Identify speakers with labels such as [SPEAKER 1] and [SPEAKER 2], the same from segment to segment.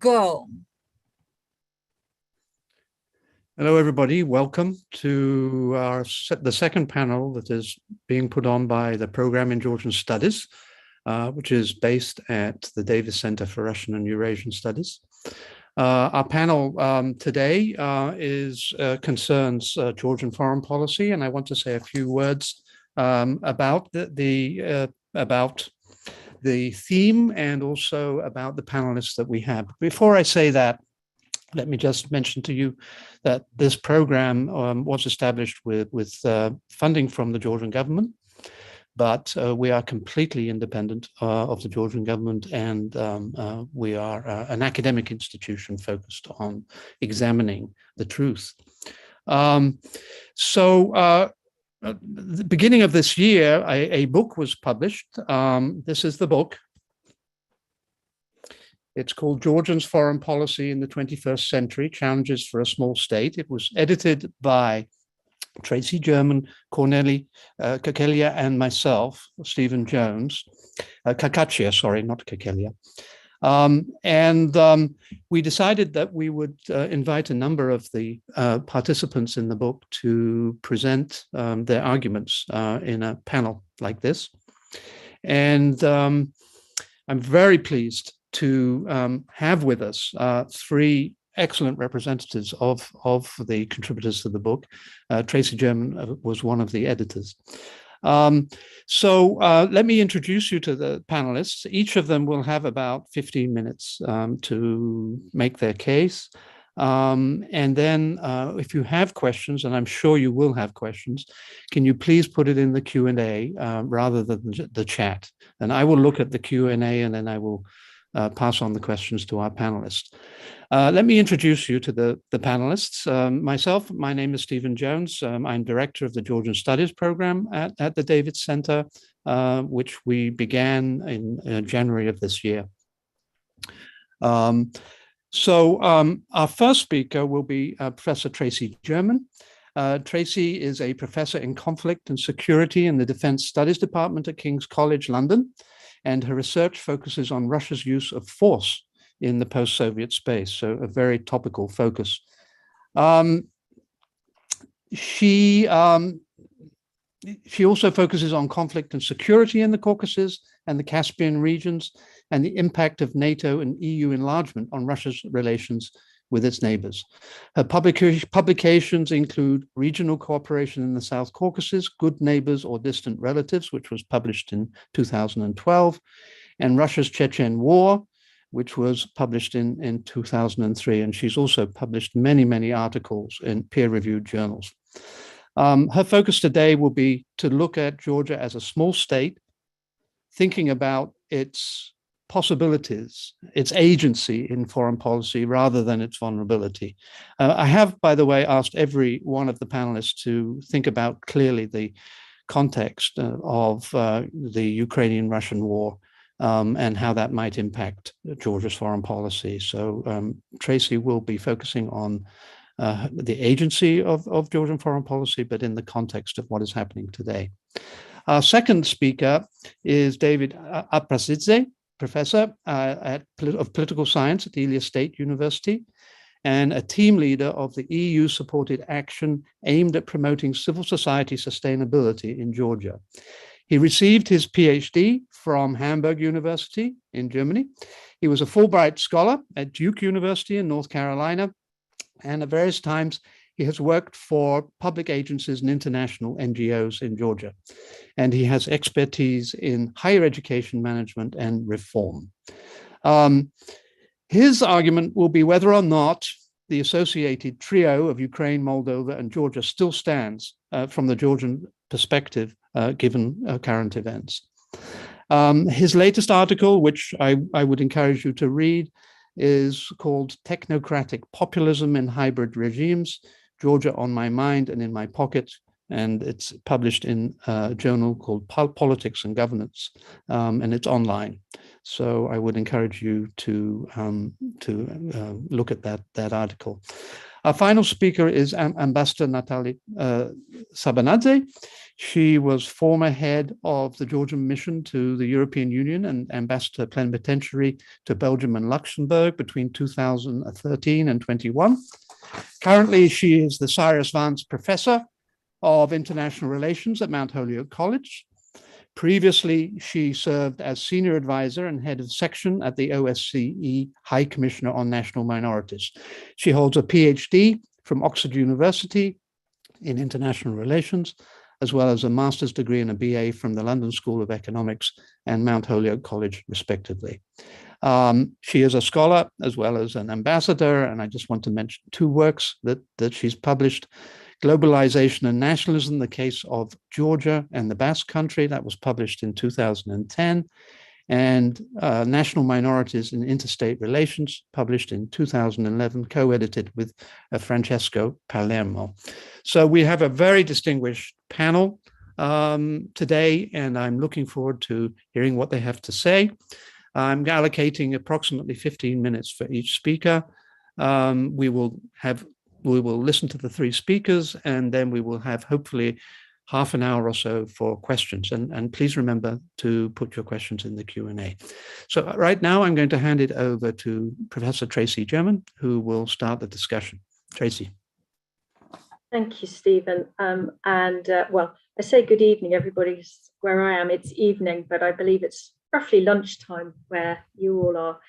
[SPEAKER 1] go.
[SPEAKER 2] Hello, everybody. Welcome to the second panel that is being put on by the Program in Georgian Studies, which is based at the Davis Center for Russian and Eurasian Studies. Our panel today concerns Georgian foreign policy, and I want to say a few words about the theme and also about the panelists that we have. Before I say that, let me just mention to you that this program was established with funding from the Georgian government, but we are completely independent of the Georgian government, and we are an academic institution focused on examining the truth. At the beginning of this year, a book was published. This is the book. It's called Georgians' Foreign Policy in the 21st Century, Challenges for a Small State. It was edited by Tracey German, Kornely Kakachia, and myself, Stephen Jones, Kakachia, sorry, not Kakachia. We decided that we would invite a number of the participants in the book to present their arguments in a panel like this. And I'm very pleased to have with us three excellent representatives of the contributors to the book. Tracey German was one of the editors. Let me introduce you to the panelists. Each of them will have about 15 minutes to make their case. And then if you have questions, and I'm sure you will have questions, can you please put it in the Q&A rather than the chat? And I will look at the Q&A and then I will pass on the questions to our panelists. Let me introduce you to the panelists. Myself, my name is Stephen Jones. I'm director of the Georgian Studies program at the Davis Center, which we began in January of this year. Our first speaker will be Professor Tracey German. Tracey is a professor in conflict and security in the Defense Studies Department at King's College, London, and her research focuses on Russia's use of force in the post-Soviet space, so a very topical focus. She also focuses on conflict and security in the Caucasus and the Caspian regions and the impact of NATO and EU enlargement on Russia's relations with its neighbors. Her publications include Regional Cooperation in the South Caucasus, Good Neighbors or Distant Relatives, which was published in 2012, and Russia's Chechen War, which was published in 2003. And she's also published many, many articles in peer-reviewed journals. Her focus today will be to look at Georgia as a small state, thinking about its possibilities, its agency in foreign policy rather than its vulnerability. I have, by the way, asked every one of the panelists to think about clearly the context of the Ukrainian-Russian war and how that might impact Georgia's foreign policy. So Tracey will be focusing on the agency of Georgian foreign policy, but in the context of what is happening today. Our second speaker is David Aprasidze, professor of political science at Ilias State University and a team leader of the EU-supported action aimed at promoting civil society sustainability in Georgia. He received his PhD from Hamburg University in Germany. He was a Fulbright scholar at Duke University in North Carolina, and at various times he has worked for public agencies and international NGOs in Georgia, and he has expertise in higher education management and reform. His argument will be whether or not the associated trio of Ukraine, Moldova, and Georgia still stands from the Georgian perspective, given current events. His latest article, which I would encourage you to read, is called Technocratic Populism in Hybrid Regimes, Georgia on My Mind and in My Pocket, and it's published in a journal called Politics and Governance, and it's online. So I would encourage you to look at that article. Our final speaker is Ambassador Natalia Sabanadze. She was former head of the Georgian mission to the European Union and ambassador plenipotentiary to Belgium and Luxembourg between 2013 and 21. Currently, she is the Cyrus Vance Professor of International Relations at Mount Holyoke College. Previously, she served as senior advisor and head of section at the OSCE High Commissioner on National Minorities. She holds a PhD from Oxford University in International Relations, as well as a master's degree and a BA from the London School of Economics and Mount Holyoke College, respectively. She is a scholar as well as an ambassador, and I just want to mention two works that she's published. Globalization and Nationalism, the case of Georgia and the Basque Country, that was published in 2010, and National Minorities in Interstate Relations, published in 2011, co-edited with Francesco Palermo. So we have a very distinguished panel today, and I'm looking forward to hearing what they have to say. I'm allocating approximately 15 minutes for each speaker. We will listen to the three speakers, and then we will have hopefully half an hour or so for questions. And please remember to put your questions in the Q&A. So right now, I'm going to hand it over to Professor Tracey German, who will start the discussion. Tracey.
[SPEAKER 1] Thank you, Stephen. Well, I say good evening, everybody. Where I am, it's evening, but I believe it's roughly lunchtime where you all are.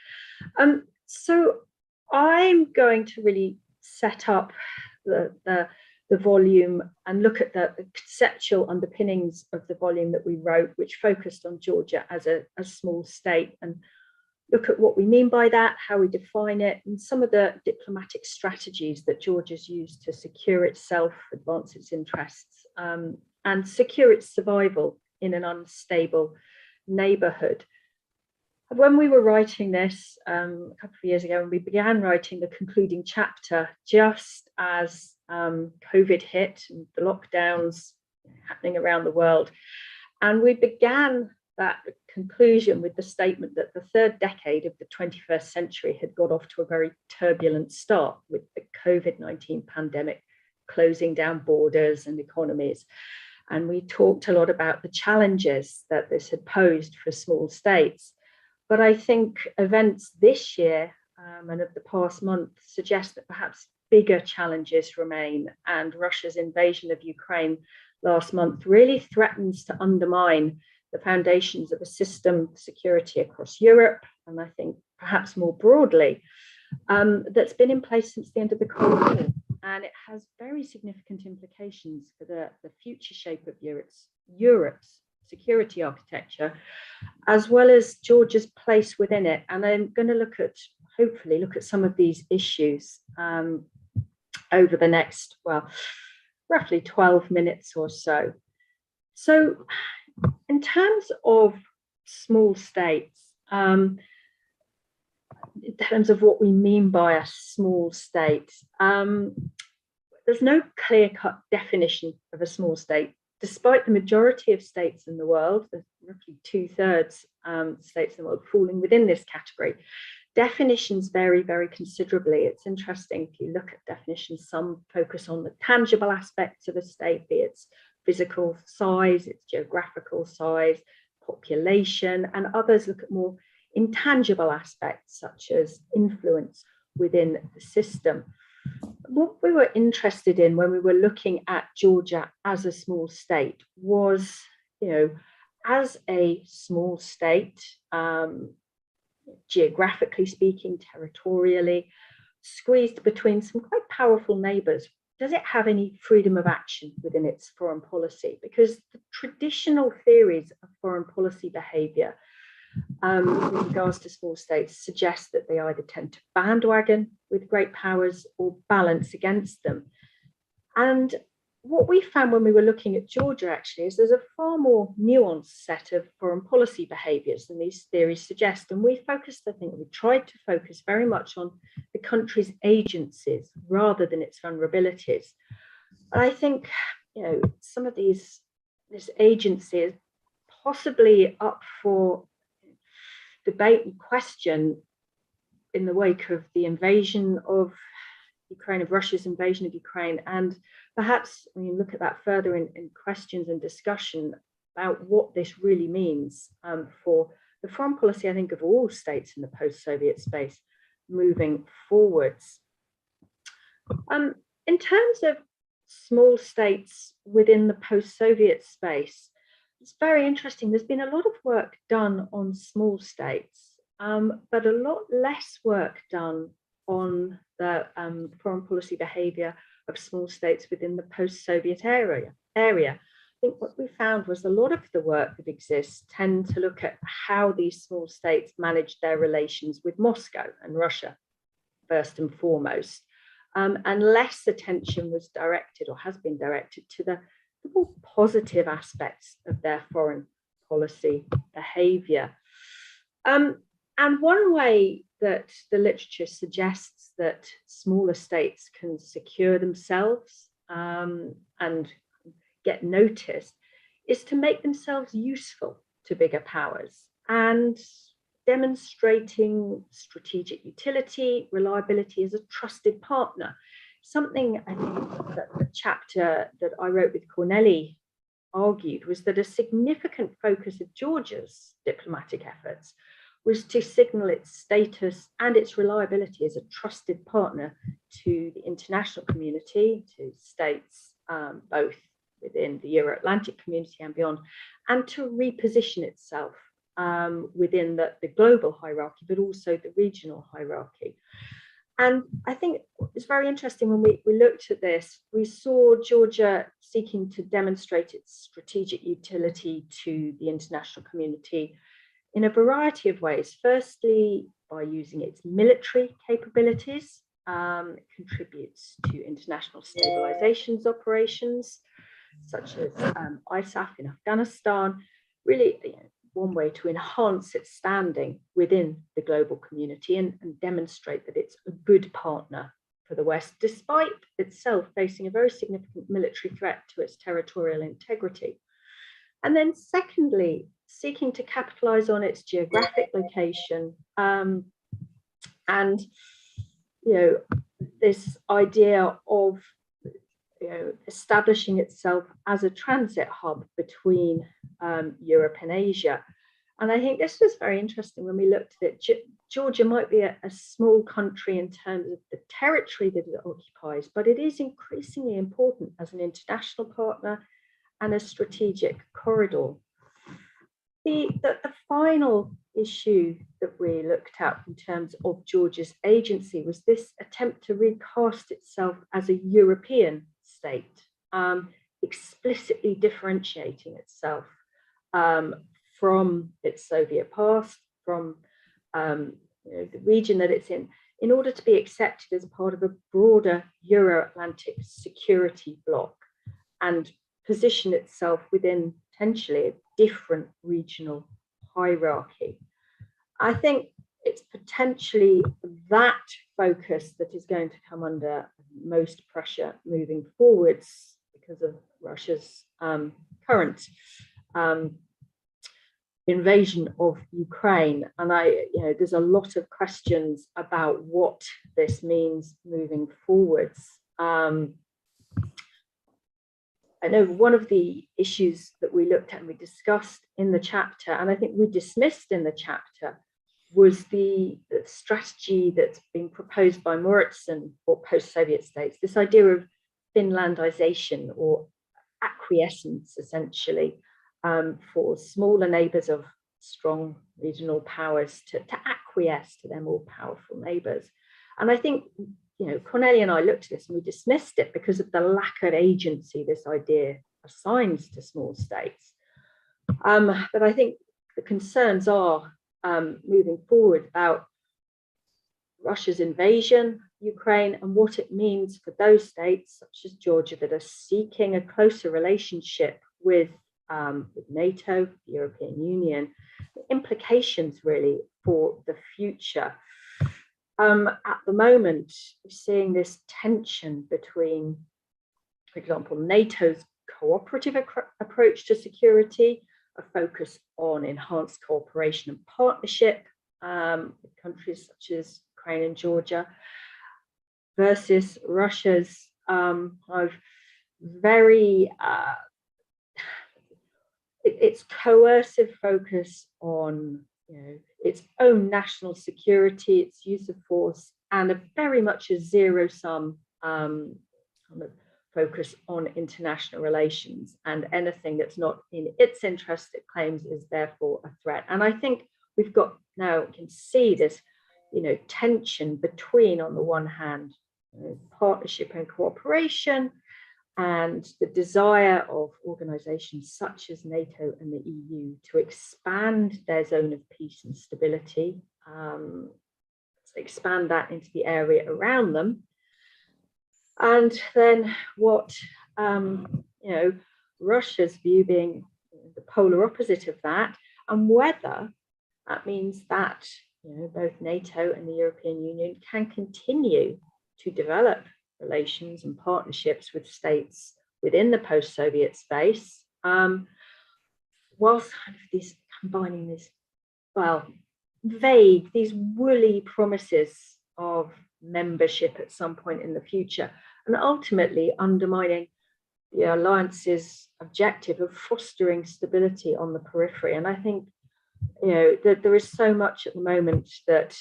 [SPEAKER 1] So I'm going to really set up the volume and look at the conceptual underpinnings of the volume that we wrote, which focused on Georgia as a small state, and look at what we mean by that, how we define it, and some of the diplomatic strategies that Georgia's used to secure itself, advance its interests, and secure its survival in an unstable neighborhood. When we were writing this a couple of years ago, and we began writing the concluding chapter just as COVID hit and the lockdowns happening around the world, and we began that conclusion with the statement that the third decade of the 21st century had got off to a very turbulent start, with the COVID-19 pandemic closing down borders and economies. And we talked a lot about the challenges that this had posed for small states. But I think events this year and of the past month suggest that perhaps bigger challenges remain, and Russia's invasion of Ukraine last month really threatens to undermine the foundations of a system of security across Europe, and I think perhaps more broadly, that's been in place since the end of the Cold War. And it has very significant implications for the future shape of Europe's security architecture, as well as Georgia's place within it. And I'm going to hopefully look at some of these issues over the next, roughly 12 minutes or so. So in terms of small states, in terms of what we mean by a small state, there's no clear-cut definition of a small state. Despite the majority of states in the world, there's roughly 2/3 states in the world falling within this category, definitions vary very considerably. It's interesting, if you look at definitions, some focus on the tangible aspects of a state, be its physical size, its geographical size, population, and others look at more intangible aspects such as influence within the system. What we were interested in when we were looking at Georgia as a small state was, as a small state, geographically speaking, territorially, squeezed between some quite powerful neighbors, does it have any freedom of action within its foreign policy? Because the traditional theories of foreign policy behavior with regards to small states suggest that they either tend to bandwagon with great powers or balance against them. And what we found when we were looking at Georgia actually is there's a far more nuanced set of foreign policy behaviors than these theories suggest. And we tried to focus very much on the country's agencies rather than its vulnerabilities. And I think, some of this agency is possibly up for debate and question in the wake of the invasion of Ukraine, of Russia's invasion of Ukraine. And perhaps when you look at that further in questions and discussion about what this really means for the foreign policy, I think, of all states in the post-Soviet space moving forwards. In terms of small states within the post-Soviet space, it's very interesting. There's been a lot of work done on small states, but a lot less work done on the foreign policy behavior of small states within the post-Soviet area. I think what we found was a lot of the work that exists tend to look at how these small states manage their relations with Moscow and Russia, first and foremost. And less attention was directed or has been directed to the more positive aspects of their foreign policy behavior. And one way that the literature suggests that smaller states can secure themselves and get noticed is to make themselves useful to bigger powers and demonstrating strategic utility, reliability as a trusted partner. Something I think that the chapter that I wrote with Kornely argued was that a significant focus of Georgia's diplomatic efforts was to signal its status and its reliability as a trusted partner to the international community, to states both within the Euro-Atlantic community and beyond, and to reposition itself within the global hierarchy, but also the regional hierarchy. And I think it's very interesting when we looked at this, we saw Georgia seeking to demonstrate its strategic utility to the international community in a variety of ways. Firstly, by using its military capabilities, it contributes to international stabilization operations, such as ISAF in Afghanistan, really one way to enhance its standing within the global community and demonstrate that it's a good partner for the West, despite itself facing a very significant military threat to its territorial integrity. And then secondly, seeking to capitalize on its geographic location and this idea of establishing itself as a transit hub between Europe and Asia. And I think this was very interesting when we looked at it. Georgia might be a small country in terms of the territory that it occupies, but it is increasingly important as an international partner and a strategic corridor. The final issue that we looked at in terms of Georgia's agency was this attempt to recast itself as a European state, explicitly differentiating itself from its Soviet past, from the region that it's in order to be accepted as part of a broader Euro-Atlantic security bloc and position itself within potentially a different regional hierarchy. I think it's potentially that focus that is going to come under most pressure moving forwards because of Russia's current invasion of Ukraine. And there's a lot of questions about what this means moving forwards. I know one of the issues that we looked at and we discussed in the chapter, and I think we dismissed in the chapter, was the strategy that's been proposed by Moritzen for post-Soviet states, this idea of Finlandization or acquiescence, essentially, for smaller neighbors of strong regional powers to acquiesce to their more powerful neighbors. And I think, Kornely and I looked at this and we dismissed it because of the lack of agency this idea assigns to small states. But I think the concerns are moving forward about Russia's invasion of Ukraine and what it means for those states, such as Georgia, that are seeking a closer relationship with NATO, the European Union, the implications really for the future. At the moment, we're seeing this tension between, for example, NATO's cooperative approach to security, a focus on enhanced cooperation and partnership with countries such as Ukraine and Georgia, versus Russia's very its coercive focus on its own national security, its use of force, and very much a zero-sum kind of focus on international relations, and anything that's not in its interest, it claims, is therefore a threat. And I think we've got now, we can see this tension between, on the one hand, partnership and cooperation, and the desire of organizations such as NATO and the EU to expand their zone of peace and stability, to expand that into the area around them. And then what Russia's view being the polar opposite of that, and whether that means that both NATO and the European Union can continue to develop relations and partnerships with states within the post-Soviet space, whilst combining these, vague, these woolly promises of membership at some point in the future, and ultimately undermining the alliance's objective of fostering stability on the periphery. And I think that there is so much at the moment that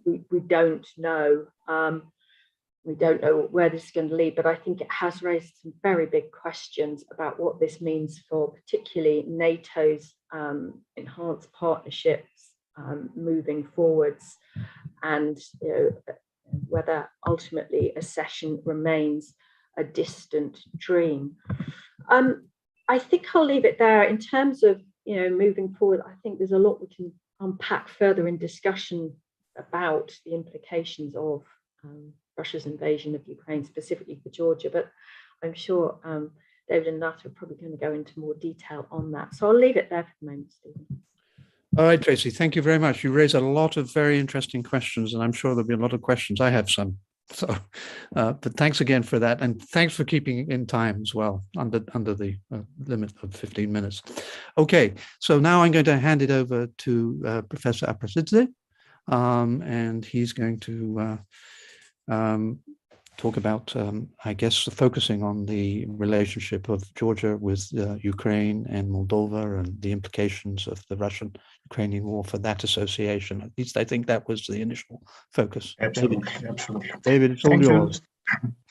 [SPEAKER 1] we don't know. We don't know where this is going to lead, but I think it has raised some very big questions about what this means for particularly NATO's enhanced partnerships moving forwards, and whether ultimately accession remains a distant dream. I think I'll leave it there. In terms of moving forward, I think there's a lot we can unpack further in discussion about the implications of Russia's invasion of Ukraine, specifically for Georgia, but I'm sure David and Nat are probably going to go into more detail on that. So I'll leave it there for the moment, Stephen.
[SPEAKER 2] All right, Tracey, thank you very much. You raised a lot of very interesting questions, and I'm sure there'll be a lot of questions. I have some. So, but thanks again for that, and thanks for keeping in time as well, under the limit of 15 minutes. Okay, so now I'm going to hand it over to Professor Aprasidze, and he's going to talk about, I guess, focusing on the relationship of Georgia with Ukraine and Moldova and the implications of the Russian-Ukrainian war for that association. At least I think that was the initial focus.
[SPEAKER 3] Absolutely, absolutely.
[SPEAKER 2] David, it's all yours.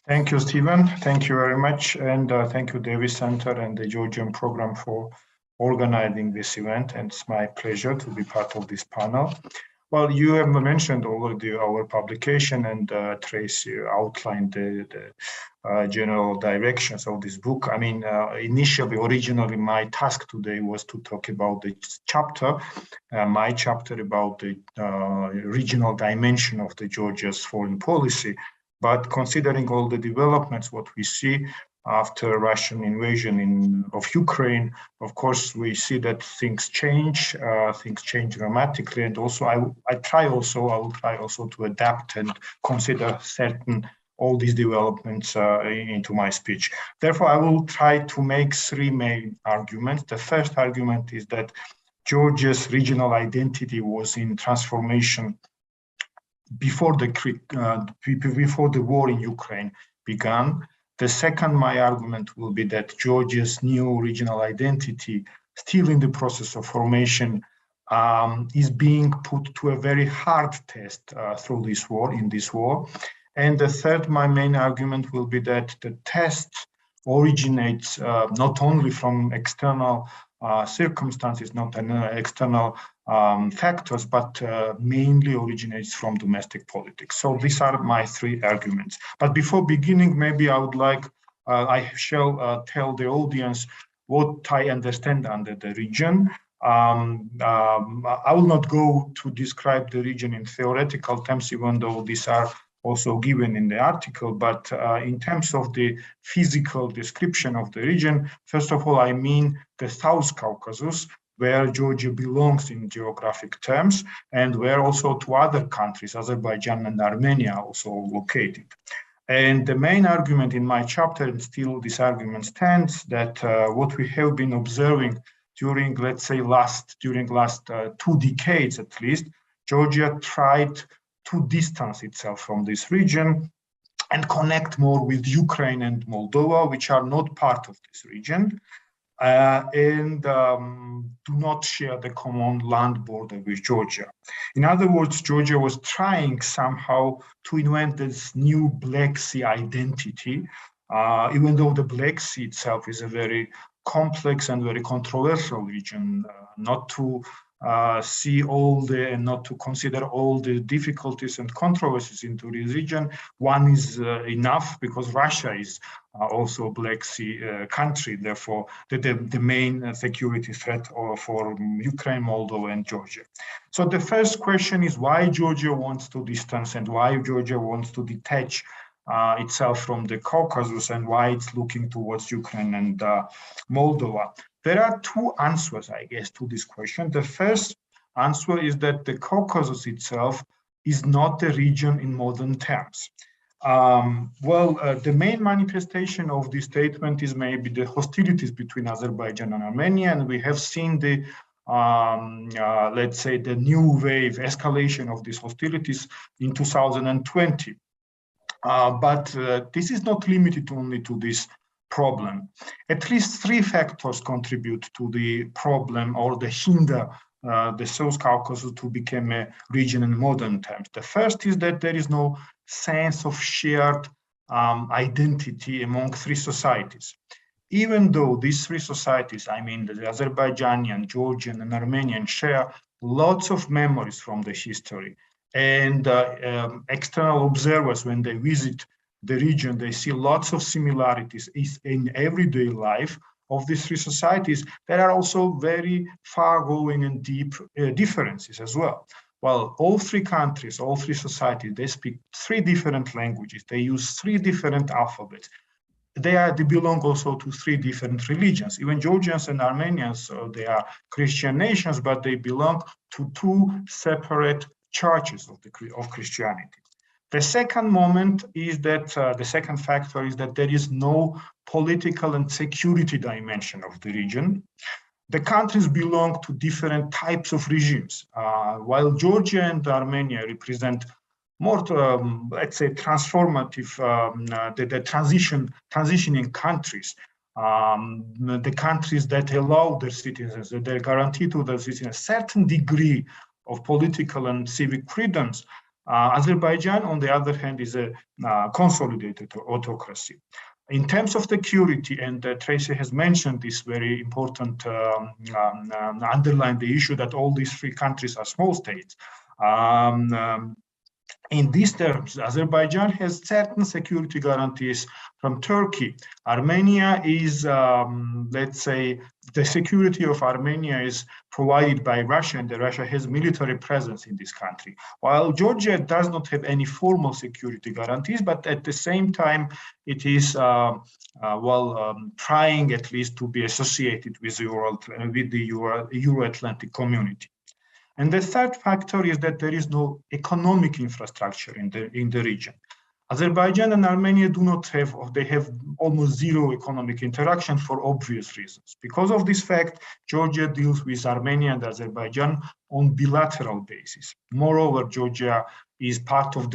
[SPEAKER 3] Thank you, Stephen. Thank you very much. And thank you, Davis Center and the Georgian program for organizing this event. And it's my pleasure to be part of this panel. Well, you have mentioned already our publication, and Tracey outlined the general directions of this book. I mean, originally, my task today was to talk about the chapter, my chapter about the regional dimension of the Georgia's foreign policy. But considering all the developments, what we see after Russian invasion of Ukraine, of course, we see that things change dramatically. And also, I will try also to adapt and consider all these developments into my speech. Therefore, I will try to make three main arguments. The first argument is that Georgia's regional identity was in transformation before the war in Ukraine began. The second, my argument will be that Georgia's new regional identity, still in the process of formation, is being put to a very hard test through this war, And the third, my main argument will be that the test originates not only from external circumstances, not external factors, but mainly originates from domestic politics. So these are my three arguments. But before beginning, maybe I would like, I shall tell the audience what I understand under the region. I will not go to describe the region in theoretical terms, even though these are also given in the article, but in terms of the physical description of the region, first of all, I mean the South Caucasus, where Georgia belongs in geographic terms, and where also two other countries, Azerbaijan and Armenia, are also located. And the main argument in my chapter, and still this argument stands, that what we have been observing during, let's say, last 2 decades at least, Georgia tried to distance itself from this region and connect more with Ukraine and Moldova, which are not part of this region, and do not share the common land border with Georgia. In other words, Georgia was trying somehow to invent this new Black Sea identity, even though the Black Sea itself is a very complex and very controversial region, not to see all the and not to consider all the difficulties and controversies into this region. One is enough, because Russia is also a Black Sea country, therefore the main security threat for Ukraine, Moldova, and Georgia. So the first question is why Georgia wants to distance and why Georgia wants to detach itself from the Caucasus and why it's looking towards Ukraine and Moldova. There are two answers, I guess, to this question. The first answer is that the Caucasus itself is not a region in modern terms. The main manifestation of this statement is maybe the hostilities between Azerbaijan and Armenia, and we have seen the let's say the new wave escalation of these hostilities in 2020. But this is not limited only to this problem. At least three factors contribute to the problem or the hinder the South Caucasus to become a region in modern terms. The first is that there is no sense of shared identity among three societies. Even though these three societies, I mean the Azerbaijani, Georgian, and Armenian, share lots of memories from the history, and external observers, when they visit the region, they see lots of similarities in everyday life of these three societies. There are also very far-going and deep differences as well. Well, all three countries, all three societies, they speak three different languages. They use three different alphabets. They belong also to three different religions. Even Georgians and Armenians, they are Christian nations, but they belong to two separate churches of Christianity. The second moment is that the second factor is that there is no political and security dimension of the region. The countries belong to different types of regimes. While Georgia and Armenia represent more, let's say, transformative, the transitioning countries, the countries that allow their citizens, that they guarantee to their citizens a certain degree of political and civic freedoms. Azerbaijan, on the other hand, is a consolidated autocracy. In terms of security, and Tracey has mentioned this very important, underline the issue that all these three countries are small states. In these terms, Azerbaijan has certain security guarantees from Turkey. Armenia is, let's say, the security of Armenia is provided by Russia, and Russia has military presence in this country. While Georgia does not have any formal security guarantees, but at the same time, it is, trying at least to be associated with the Euro-Atlantic community. And the third factor is that there is no economic infrastructure in the region. Azerbaijan and Armenia do not have, or they have almost zero economic interaction for obvious reasons. Because of this fact, Georgia deals with Armenia and Azerbaijan on bilateral basis. Moreover, Georgia is part of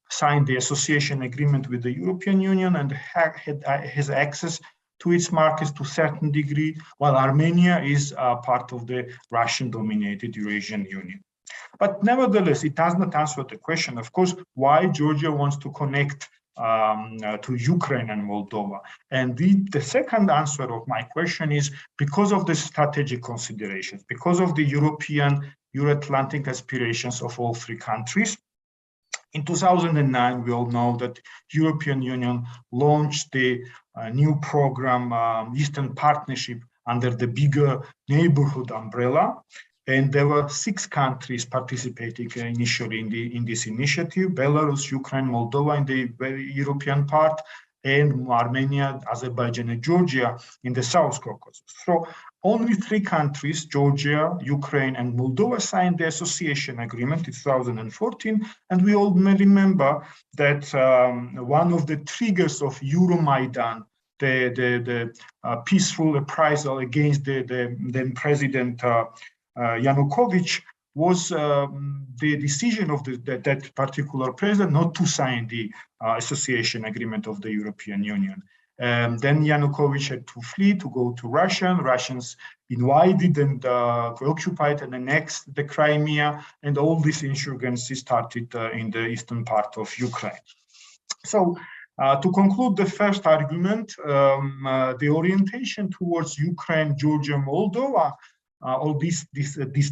[SPEAKER 3] signed the association agreement with the European Union and has access to its markets to a certain degree, while Armenia is part of the Russian-dominated Eurasian Union. But nevertheless, it does not answer the question, of course, why Georgia wants to connect to Ukraine and Moldova. And the second answer of my question is because of the strategic considerations, because of the European, Euro-Atlantic aspirations of all three countries. In 2009, we all know that European Union launched the new program, Eastern Partnership, under the bigger neighborhood umbrella. And there were 6 countries participating initially in this initiative: Belarus, Ukraine, Moldova in the European part, and Armenia, Azerbaijan, and Georgia in the South Caucasus. So only 3 countries, Georgia, Ukraine, and Moldova, signed the association agreement in 2014. And we all may remember that one of the triggers of Euromaidan, the peaceful reprisal against the then President Yanukovych, was the decision of that particular president not to sign the association agreement of the European Union. Then Yanukovych had to flee, to go to Russia. Russians invaded and occupied and annexed the Crimea, and all this insurgency started in the eastern part of Ukraine. So, to conclude the first argument, the orientation towards Ukraine, Georgia, Moldova, all this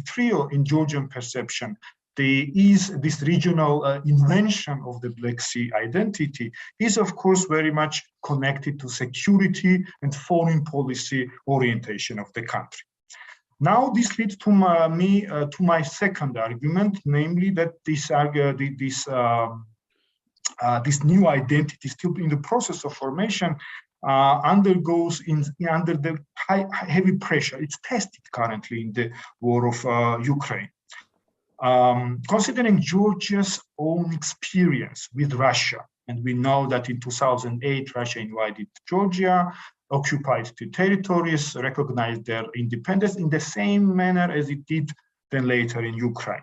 [SPEAKER 3] trio in Georgian perception, this regional invention of the Black Sea identity is, of course, very much connected to security and foreign policy orientation of the country. Now, this leads to my second argument, namely that this new identity, still in the process of formation, undergoes under the heavy pressure. It's tested currently in the war of Ukraine. Considering Georgia's own experience with Russia, and we know that in 2008, Russia invaded Georgia, occupied the territories, recognized their independence in the same manner as it did then later in Ukraine.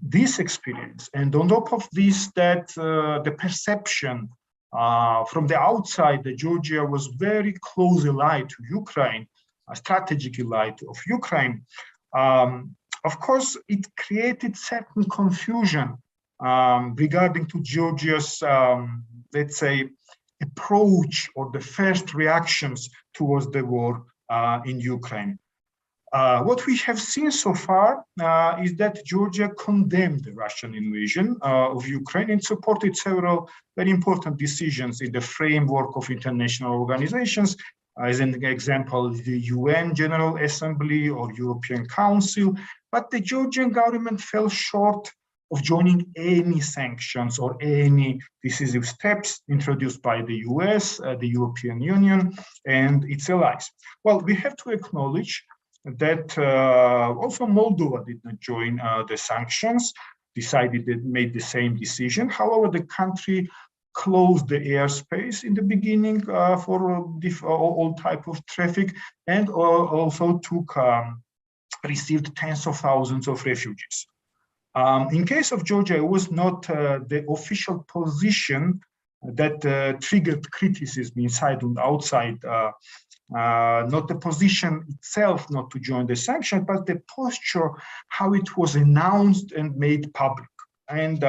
[SPEAKER 3] This experience, and on top of this, that the perception from the outside that Georgia was very closely allied to Ukraine, strategically allied of Ukraine, of course, it created certain confusion regarding to Georgia's, let's say, approach or the first reactions towards the war in Ukraine. What we have seen so far is that Georgia condemned the Russian invasion of Ukraine and supported several very important decisions in the framework of international organizations. As an example, the UN General Assembly or European Council, but the Georgian government fell short of joining any sanctions or any decisive steps introduced by the US, the European Union, and its allies. Well, we have to acknowledge that also Moldova did not join the sanctions, made the same decision. However, the country closed the airspace in the beginning for all type of traffic, and also received tens of thousands of refugees. In case of Georgia, it was not the official position that triggered criticism inside and outside, not the position itself not to join the sanction, but the posture, how it was announced and made public. And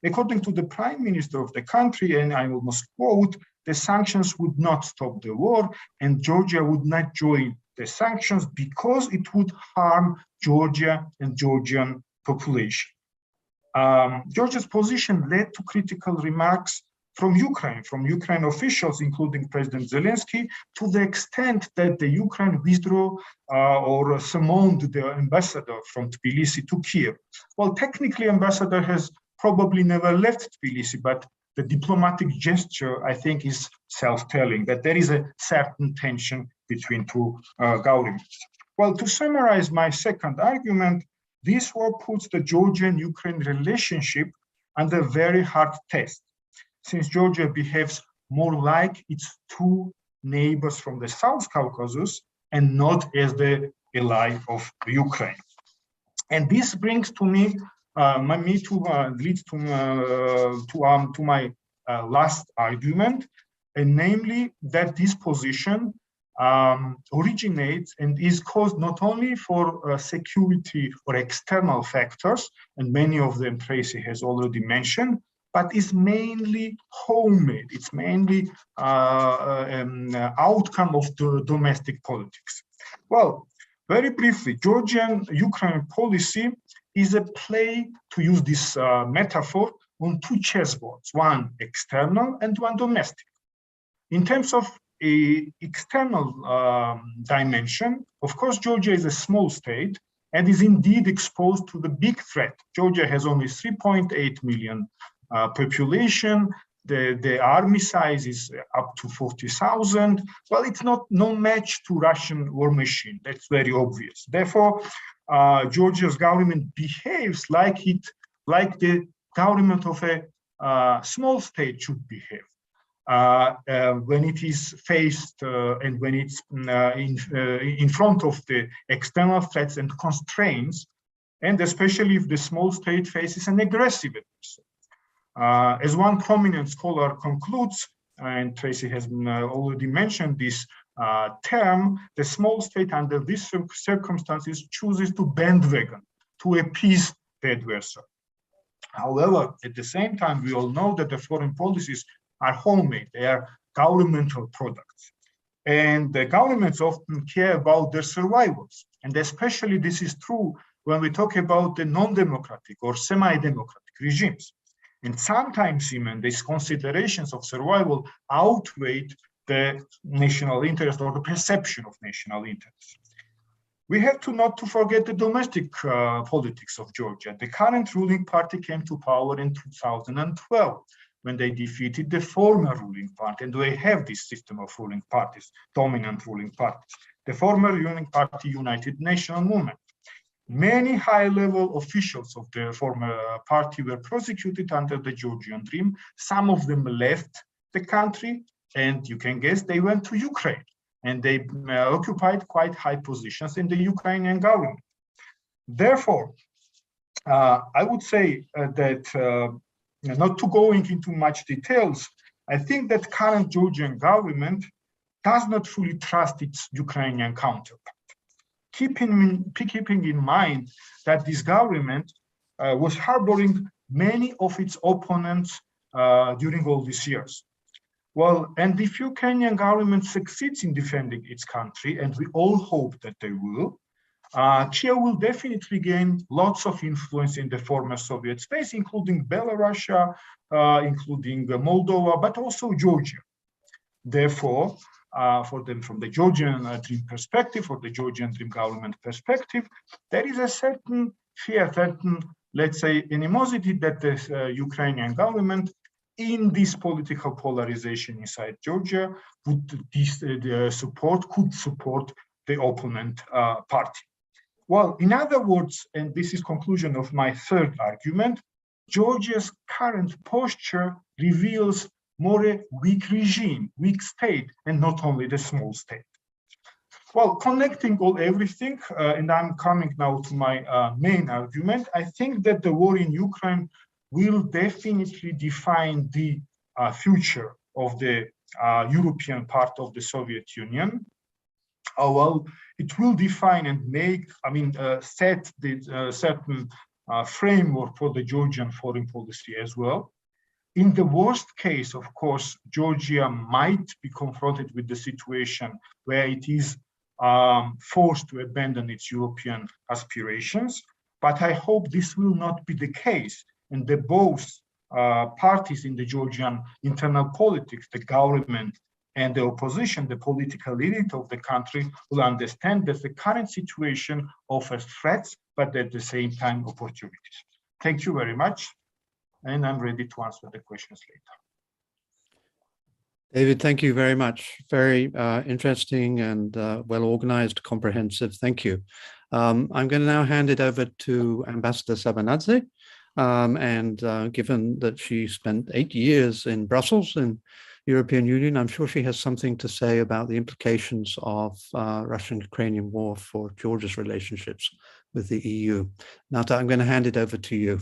[SPEAKER 3] according to the prime minister of the country, and I almost quote, the sanctions would not stop the war and Georgia would not join the sanctions because it would harm Georgia and Georgian population. Georgia's position led to critical remarks from Ukraine officials, including President Zelensky, to the extent that the Ukraine withdrew or summoned the ambassador from Tbilisi to Kiev. Well, technically, ambassador has probably never left Tbilisi, but the diplomatic gesture, I think, is self-telling that there is a certain tension between two governments. Well, to summarize my second argument, this war puts the Georgian-Ukraine relationship under very hard test, since Georgia behaves more like its two neighbors from the South Caucasus and not as the ally of Ukraine. And this brings to me, leads to my last argument, and namely that this position originates and is caused not only for security or external factors, and many of them Tracey has already mentioned, but is mainly homemade. It's mainly outcome of the domestic politics. Well, very briefly, Georgian-Ukraine policy is a play, to use this metaphor, on two chessboards, one external and one domestic. In terms of an external dimension, of course, Georgia is a small state and is indeed exposed to the big threat. Georgia has only 3.8 million population. The army size is up to 40,000. Well, it's no match to Russian war machine. That's very obvious. Therefore, Georgia's government behaves like the government of a small state should behave when it is faced and when it's in front of the external threats and constraints and especially if the small state faces an aggressive adversary. As one prominent scholar concludes, and Tracey has already mentioned this term, the small state under these circumstances chooses to bandwagon, to appease the adversary. However, at the same time, we all know that the foreign policies are homemade, they are governmental products. And the governments often care about their survivals. And especially this is true when we talk about the non-democratic or semi-democratic regimes. And sometimes even these considerations of survival outweigh the national interest or the perception of national interest. We have to not to forget the domestic politics of Georgia. The current ruling party came to power in 2012 when they defeated the former ruling party, and they have this system of ruling parties, dominant ruling parties. The former ruling party, United National Movement. Many high-level officials of the former party were prosecuted under the Georgian Dream. Some of them left the country, and you can guess they went to Ukraine, and they occupied quite high positions in the Ukrainian government. Therefore, I would say that, not to going into much details, I think that current Georgian government does not fully trust its Ukrainian counterpart. Keeping in mind that this government was harboring many of its opponents during all these years. Well, and if Ukrainian government succeeds in defending its country, and we all hope that they will, Kiev will definitely gain lots of influence in the former Soviet states, including Belarus, including Moldova, but also Georgia. Therefore, from the Georgian Dream perspective, or the Georgian Dream government perspective, there is a certain fear, let's say, animosity that the Ukrainian government, in this political polarization inside Georgia, could support the opponent party. Well, in other words, and this is conclusion of my third argument, Georgia's current posture reveals more a weak regime, weak state, and not only the small state. Well, connecting everything, and I'm coming now to my main argument, I think that the war in Ukraine will definitely define the future of the European part of the Soviet Union. Well, it will define and set the certain framework for the Georgian foreign policy as well. In the worst case, of course, Georgia might be confronted with the situation where it is forced to abandon its European aspirations. But I hope this will not be the case, and that both parties in the Georgian internal politics, the government and the opposition, the political elite of the country, will understand that the current situation offers threats, but at the same time opportunities. Thank you very much. And I'm ready to answer the questions later.
[SPEAKER 2] David, thank you very much. Very interesting and well-organized, comprehensive. Thank you. I'm going to now hand it over to Ambassador Sabanadze. Given that she spent 8 years in Brussels in European Union, I'm sure she has something to say about the implications of Russian-Ukrainian war for Georgia's relationships with the EU. Nata, I'm going to hand it over to you.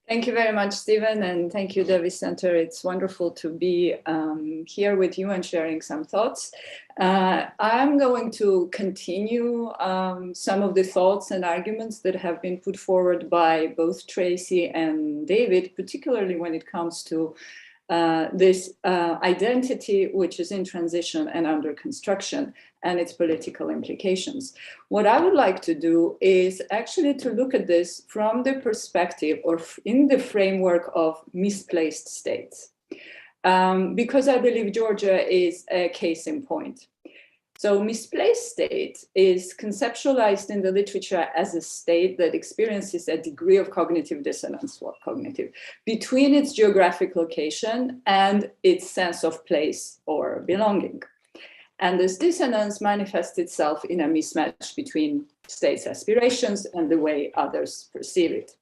[SPEAKER 4] Thank you very much, Stephen, and thank you, Davis Center. It's wonderful to be here with you and sharing some thoughts. I'm going to continue some of the thoughts and arguments that have been put forward by both Tracey and David, particularly when it comes to this identity which is in transition and under construction and its political implications. What I would like to do is actually to look at this from the perspective or in the framework of misplaced states, because I believe Georgia is a case in point. So misplaced state is conceptualized in the literature as a state that experiences a degree of cognitive dissonance, between its geographic location and its sense of place or belonging. And this dissonance manifests itself in a mismatch between states' aspirations and the way others perceive it.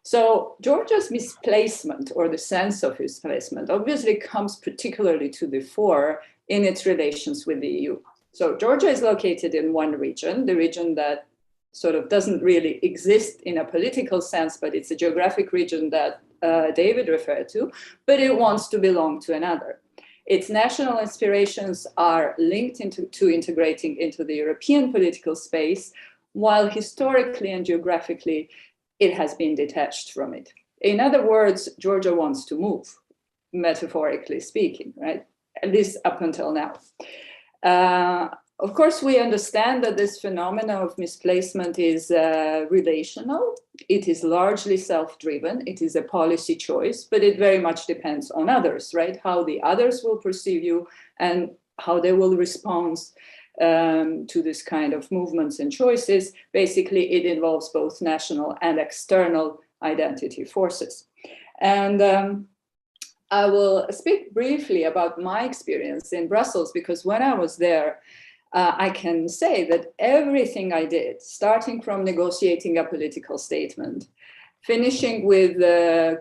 [SPEAKER 4] So Georgia's misplacement, or the sense of misplacement, obviously comes particularly to the fore in its relations with the EU. So Georgia is located in one region, the region that sort of doesn't really exist in a political sense, but it's a geographic region that David referred to, but it wants to belong to another. Its national aspirations are linked to integrating into the European political space, while historically and geographically, it has been detached from it. In other words, Georgia wants to move, metaphorically speaking, right? At least up until now. Of course, we understand that this phenomenon of misplacement is relational. It is largely self-driven. It is a policy choice, but it very much depends on others, right? How the others will perceive you and how they will respond to this kind of movements and choices. Basically, it involves both national and external identity forces. And I will speak briefly about my experience in Brussels, because when I was there, I can say that everything I did, starting from negotiating a political statement, finishing with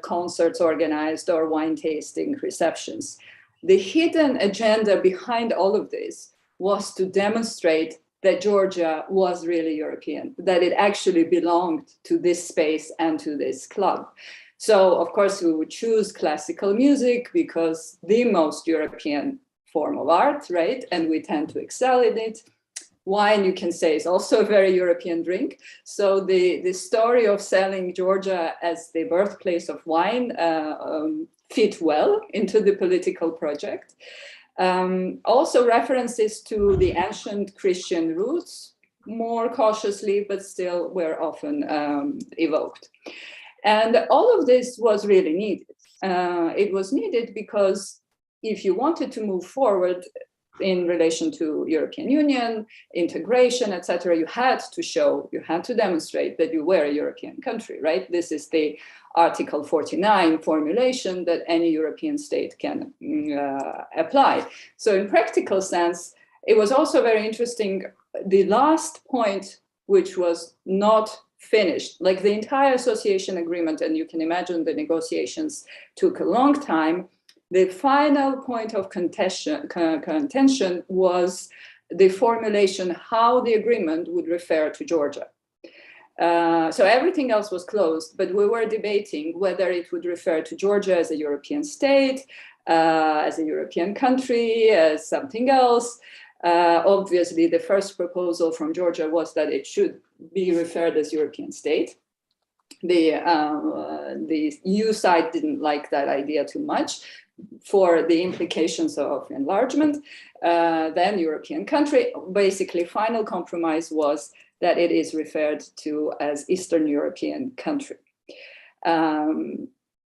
[SPEAKER 4] concerts organized or wine tasting receptions, the hidden agenda behind all of this was to demonstrate that Georgia was really European, that it actually belonged to this space and to this club. So, of course, we would choose classical music because the most European form of art, right? And we tend to excel in it. Wine, you can say, is also a very European drink. So the story of selling Georgia as the birthplace of wine fit well into the political project. Also references to the ancient Christian roots, more cautiously, but still were often evoked. And all of this was really needed. It was needed because if you wanted to move forward in relation to European Union, integration, etc., you had to show, you had to demonstrate that you were a European country, right? This is the Article 49 formulation that any European state can apply. So in practical sense, it was also very interesting, the last point, which was not finished, like the entire association agreement, and you can imagine the negotiations took a long time. The final point of contention was the formulation how the agreement would refer to Georgia. So everything else was closed, but we were debating whether it would refer to Georgia as a European state, as a European country, as something else. Obviously, the first proposal from Georgia was that it should be referred as European state. The EU side didn't like that idea too much for the implications of enlargement. Then European country, basically final compromise was that it is referred to as Eastern European country.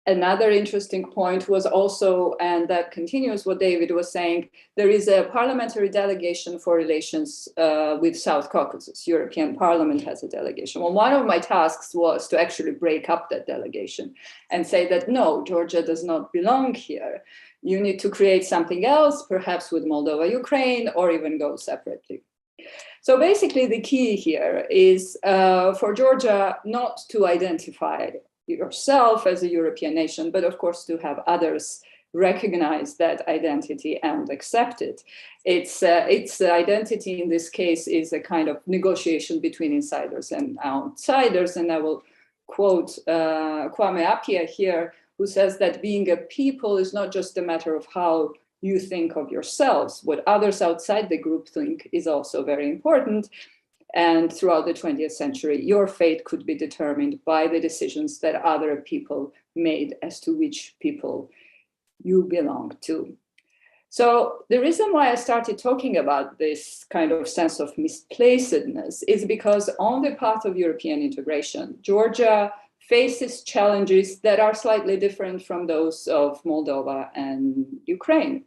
[SPEAKER 4] Another interesting point was also, and that continues what David was saying, there is a parliamentary delegation for relations with South Caucasus. European Parliament has a delegation. Well, one of my tasks was to actually break up that delegation and say that no, Georgia does not belong here. You need to create something else, perhaps with Moldova, Ukraine, or even go separately. So basically the key here is for Georgia not to identify yourself as a European nation, but of course to have others recognize that identity and accept it. Its identity in this case is a kind of negotiation between insiders and outsiders. And I will quote Kwame Appiah here, who says that being a people is not just a matter of how you think of yourselves. What others outside the group think is also very important. And throughout the 20th century, your fate could be determined by the decisions that other people made as to which people you belong to. So the reason why I started talking about this kind of sense of misplacedness is because on the path of European integration, Georgia faces challenges that are slightly different from those of Moldova and Ukraine.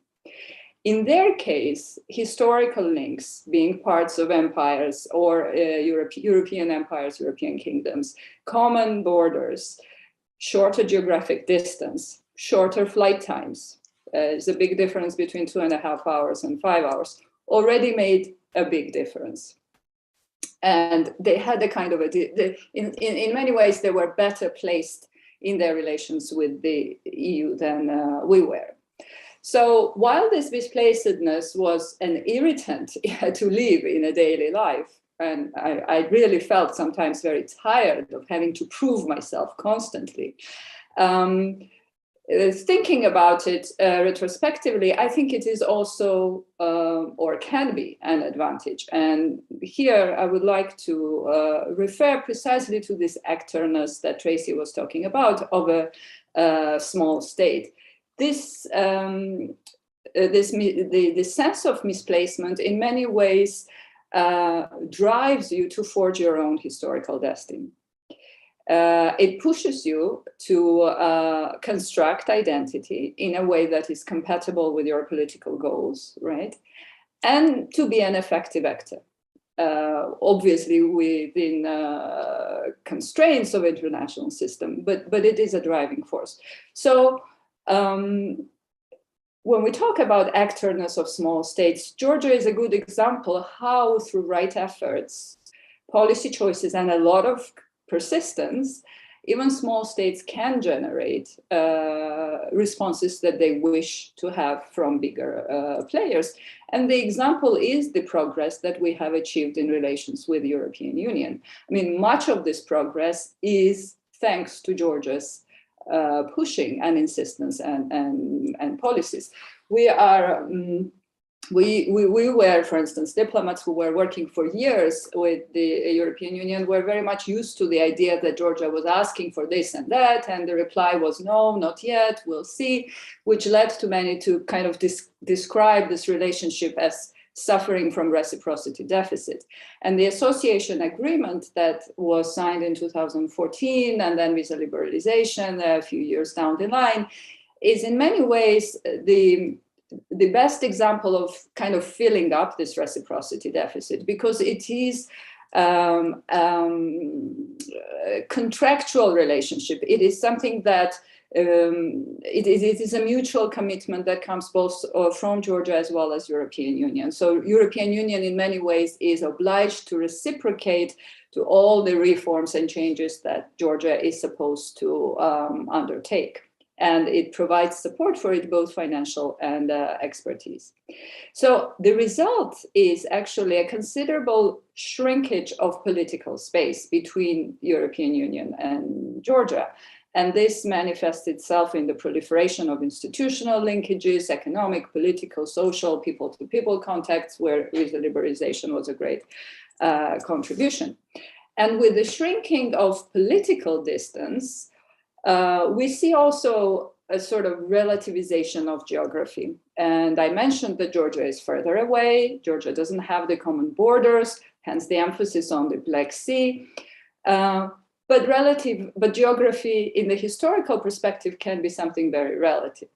[SPEAKER 4] In their case, historical links, being parts of empires or European empires, European kingdoms, common borders, shorter geographic distance, shorter flight times, there's a big difference between 2.5 hours and 5 hours, already made a big difference. And they had a kind of in many ways, they were better placed in their relations with the EU than we were. So while this misplacedness was an irritant to live in a daily life, and I really felt sometimes very tired of having to prove myself constantly. Thinking about it retrospectively, I think it is also, or can be, an advantage. And here I would like to refer precisely to this actorness that Tracey was talking about of a small state. This the sense of misplacement in many ways drives you to forge your own historical destiny. It pushes you to construct identity in a way that is compatible with your political goals, right? And to be an effective actor. Obviously within constraints of international system, but it is a driving force. So when we talk about actorness of small states, Georgia is a good example how through right efforts, policy choices, and a lot of persistence, even small states can generate responses that they wish to have from bigger players. And the example is the progress that we have achieved in relations with the European Union. I mean, much of this progress is thanks to Georgia's pushing and insistence and policies. We are we were, for instance, diplomats who were working for years with the European Union were very much used to the idea that Georgia was asking for this and that, and the reply was no, not yet, we'll see, which led to many to kind of describe this relationship as suffering from reciprocity deficit. And the association agreement that was signed in 2014 and then visa liberalization a few years down the line is in many ways the best example of kind of filling up this reciprocity deficit, because it is a contractual relationship. It is something that it is a mutual commitment that comes both from Georgia as well as European Union. So European Union in many ways is obliged to reciprocate to all the reforms and changes that Georgia is supposed to undertake. And it provides support for it, both financial and expertise. So the result is actually a considerable shrinkage of political space between European Union and Georgia. And this manifests itself in the proliferation of institutional linkages, economic, political, social, people-to-people contacts, where visa liberalization was a great contribution. And with the shrinking of political distance, we see also a sort of relativization of geography. And I mentioned that Georgia is further away. Georgia doesn't have the common borders, hence the emphasis on the Black Sea. But geography in the historical perspective can be something very relative.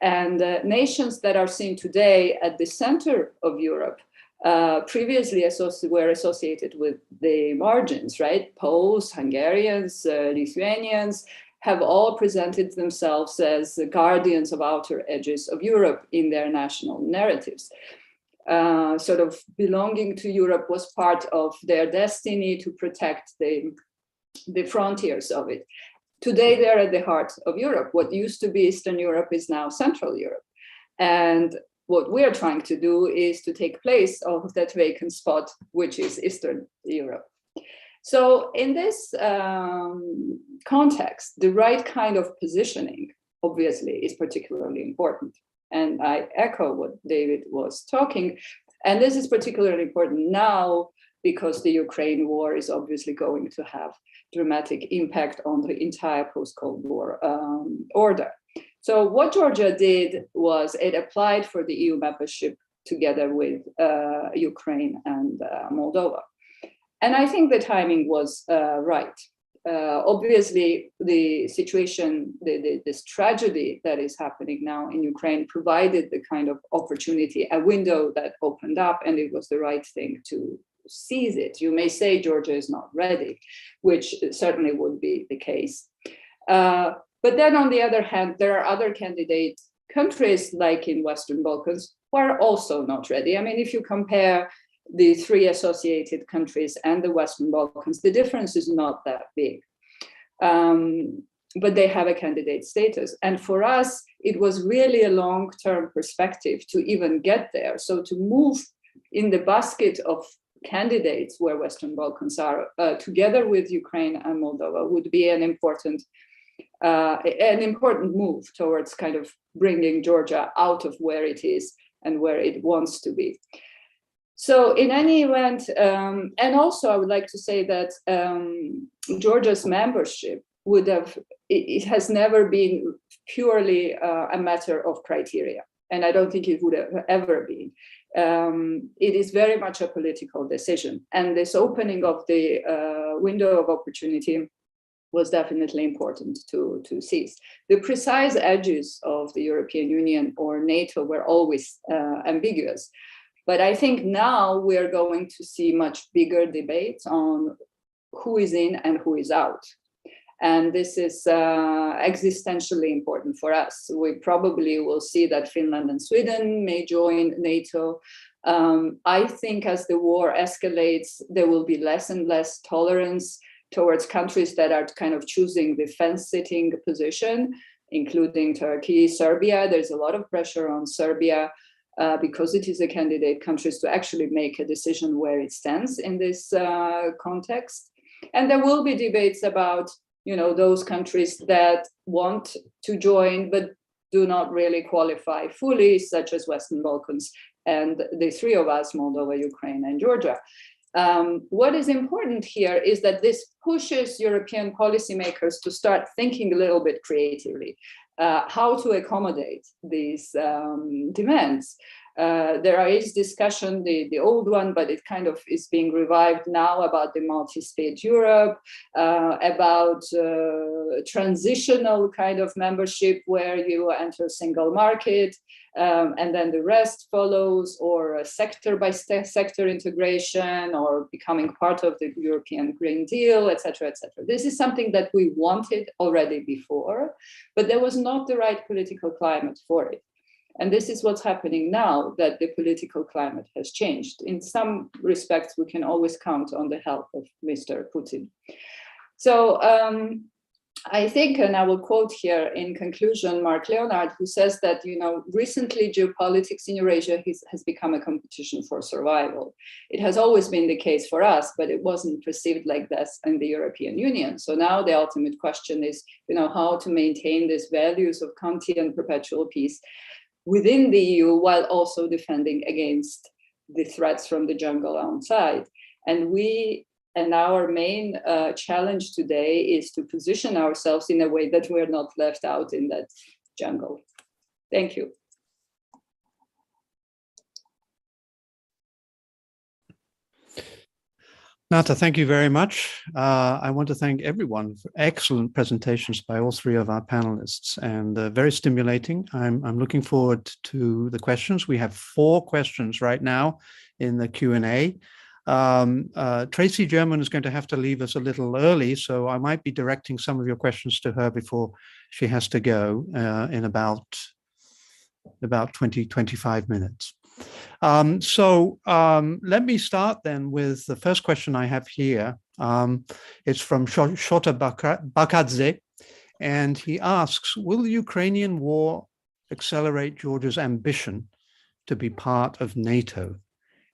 [SPEAKER 4] And nations that are seen today at the center of Europe previously were associated with the margins, right? Poles, Hungarians, Lithuanians, have all presented themselves as the guardians of outer edges of Europe in their national narratives. Sort of belonging to Europe was part of their destiny to protect the frontiers of it. Today, they're at the heart of Europe. What used to be Eastern Europe is now Central Europe. And what we're trying to do is to take place of that vacant spot, which is Eastern Europe. So in this context, the right kind of positioning, obviously, is particularly important. And I echo what David was talking. And this is particularly important now because the Ukraine war is obviously going to have dramatic impact on the entire post-Cold War order. So what Georgia did was it applied for the EU membership together with Ukraine and Moldova. And I think the timing was right. Obviously, the situation, this tragedy that is happening now in Ukraine provided the kind of opportunity, a window that opened up, and it was the right thing to seize it. You may say Georgia is not ready, which certainly would be the case. But then on the other hand, there are other candidate countries like in Western Balkans who are also not ready. I mean, if you compare the three associated countries and the Western Balkans, the difference is not that big. But they have a candidate status. And for us, it was really a long-term perspective to even get there. So to move in the basket of candidates where Western Balkans are, together with Ukraine and Moldova, would be an important move towards kind of bringing Georgia out of where it is and where it wants to be. So in any event, and also I would like to say that Georgia's membership it has never been purely a matter of criteria, and I don't think it would have ever been. It is very much a political decision, and this opening of the window of opportunity was definitely important to seize. The precise edges of the European Union or NATO were always ambiguous. But I think now we're going to see much bigger debates on who is in and who is out. And this is existentially important for us. We probably will see that Finland and Sweden may join NATO. I think as the war escalates, there will be less and less tolerance towards countries that are kind of choosing the fence-sitting position, including Turkey, Serbia. There's a lot of pressure on Serbia because it is a candidate country to actually make a decision where it stands in this context. And there will be debates about, you know, those countries that want to join but do not really qualify fully, such as Western Balkans and the three of us, Moldova, Ukraine, and Georgia. What is important here is that this pushes European policymakers to start thinking a little bit creatively, how to accommodate these demands. There is discussion, the old one, but it kind of is being revived now about the Multispeed Europe, about transitional kind of membership where you enter a single market and then the rest follows, or a sector by sector integration, or becoming part of the European Green Deal, etc., etc. This is something that we wanted already before, but there was not the right political climate for it. And this is what's happening now, that the political climate has changed. In some respects, we can always count on the help of Mr. Putin. So I think, and I will quote here in conclusion, Mark Leonard, who says that, you know, recently geopolitics in Eurasia has become a competition for survival. It has always been the case for us, but it wasn't perceived like this in the European Union. So now the ultimate question is, you know, how to maintain these values of Kantian perpetual peace within the EU while also defending against the threats from the jungle outside. And our main challenge today is to position ourselves in a way that we're not left out in that jungle. Thank you.
[SPEAKER 2] Nata, thank you very much. I want to thank everyone for excellent presentations by all three of our panelists, and very stimulating. I'm looking forward to the questions. We have 4 questions right now in the Q&A. Tracey German is going to have to leave us a little early, so I might be directing some of your questions to her before she has to go in about 20-25 minutes. Let me start then with the first question I have here. It's from Shota Bakadze, and he asks, will the Ukrainian war accelerate Georgia's ambition to be part of NATO?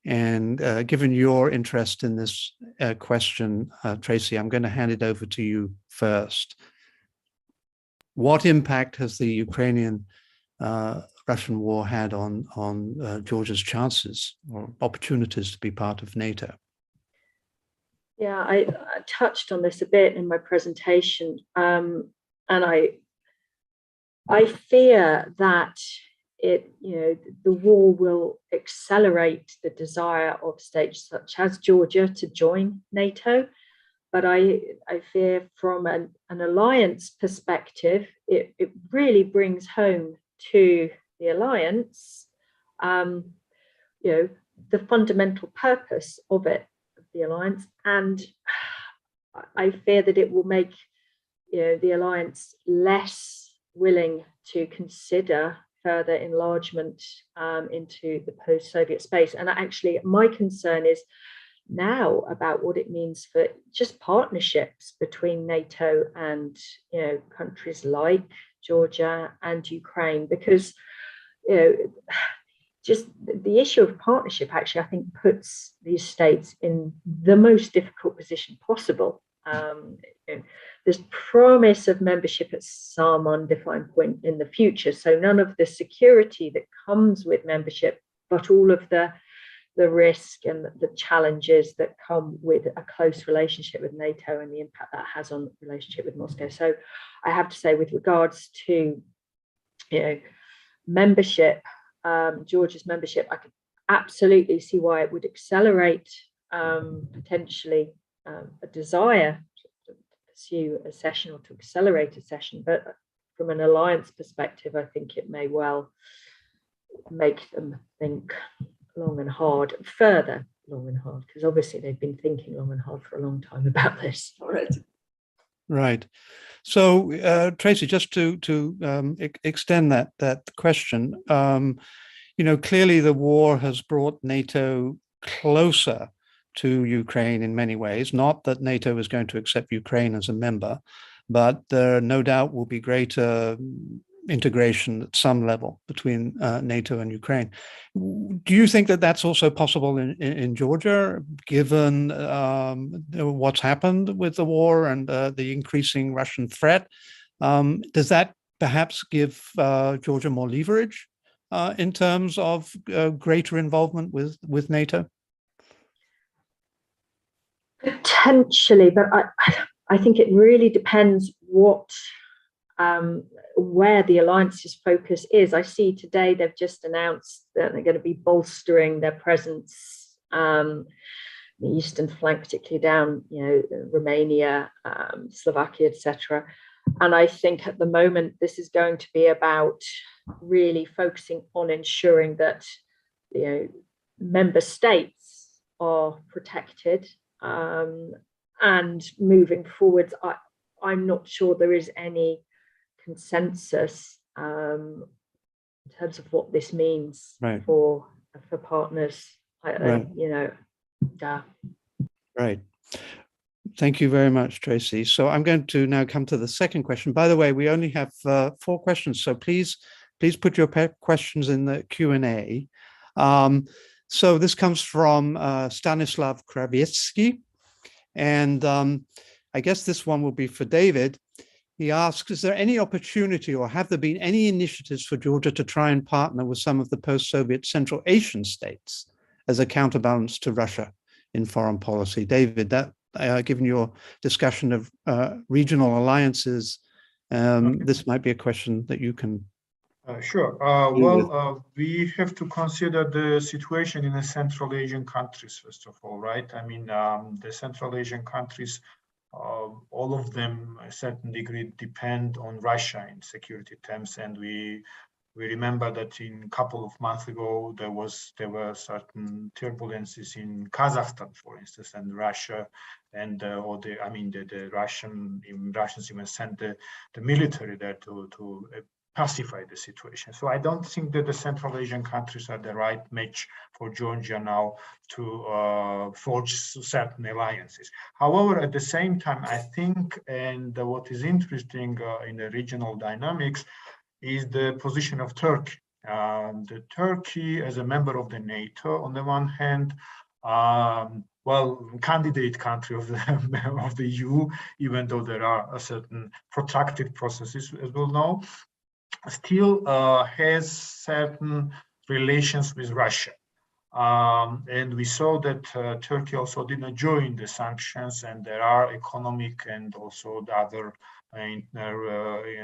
[SPEAKER 2] And given your interest in this question, Tracey, I'm going to hand it over to you first. What impact has the Ukrainian-Russian war had on Georgia's chances or opportunities to be part of NATO?
[SPEAKER 1] Yeah, I touched on this a bit in my presentation, and I fear that the war will accelerate the desire of states such as Georgia to join NATO. But I fear from an alliance perspective, it really brings home to the alliance, the fundamental purpose of the alliance. And I fear that it will make the alliance less willing to consider further enlargement into the post-Soviet space. And actually, my concern is now about what it means for just partnerships between NATO and countries like Georgia and Ukraine, because just the issue of partnership actually, I think, puts these states in the most difficult position possible. There's promise of membership at some undefined point in the future. So none of the security that comes with membership, but all of the risk and the challenges that come with a close relationship with NATO and the impact that has on the relationship with Moscow. So I have to say, with regards to membership, Georgia's membership, I could absolutely see why it would accelerate potentially a desire to pursue a session or to accelerate a session. But from an alliance perspective, I think it may well make them think long and hard, further long and hard, because obviously they've been thinking long and hard for a long time about this.
[SPEAKER 2] Right. So, Tracey, just to extend that question, clearly the war has brought NATO closer to Ukraine in many ways. Not that NATO is going to accept Ukraine as a member, but there no doubt will be greater integration at some level between NATO and Ukraine. Do you think that that's also possible in Georgia, given what's happened with the war and the increasing Russian threat? Does that perhaps give Georgia more leverage in terms of greater involvement with NATO?
[SPEAKER 1] Potentially, but I think it really depends where the alliance's focus is. I see today they've just announced that they're going to be bolstering their presence the eastern flank, particularly down, Romania, Slovakia, etc. And I think at the moment this is going to be about really focusing on ensuring that member states are protected, and moving forwards. I'm not sure there is any consensus in terms of what this means for partners.
[SPEAKER 2] Right. Thank you very much, Tracey. So I'm going to now come to the second question. By the way, we only have 4 questions, so please put your questions in the Q&A. So this comes from Stanislav Kravietsky, and I guess this one will be for David. He asks, is there any opportunity or have there been any initiatives for Georgia to try and partner with some of the post-Soviet Central Asian states as a counterbalance to Russia in foreign policy? David, given your discussion of regional alliances, this might be a question that you can.
[SPEAKER 3] Sure. We have to consider the situation in the Central Asian countries, first of all, right? I mean, the Central Asian countries, all of them, a certain degree, depend on Russia in security terms, and we remember that in a couple of months ago there were certain turbulences in Kazakhstan, for instance, and Russia, and the Russians even sent the military there to pacify the situation. So I don't think that the Central Asian countries are the right match for Georgia now to forge certain alliances. However, at the same time, I think, and what is interesting in the regional dynamics is the position of Turkey. The Turkey, as a member of the NATO, on the one hand, candidate country of the EU, even though there are certain protracted processes, as we'll know, still has certain relations with Russia. And we saw that Turkey also did not join the sanctions, and there are economic and also the other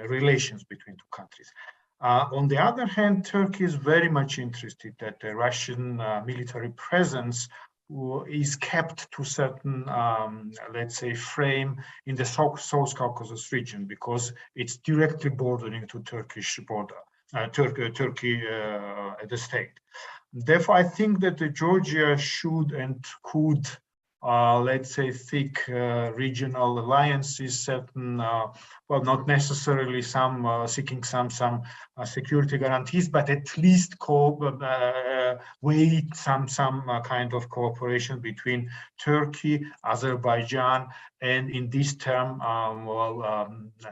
[SPEAKER 3] relations between two countries. On the other hand, Turkey is very much interested that the Russian military presence is kept to certain, let's say, frame in the South Caucasus region, because it's directly bordering to Turkish border, Turkey at the state. Therefore, I think that Georgia should and could, let's say, seek regional alliances, certain, not necessarily seeking some security guarantees, but at least wait some kind of cooperation between Turkey, Azerbaijan, and in this term,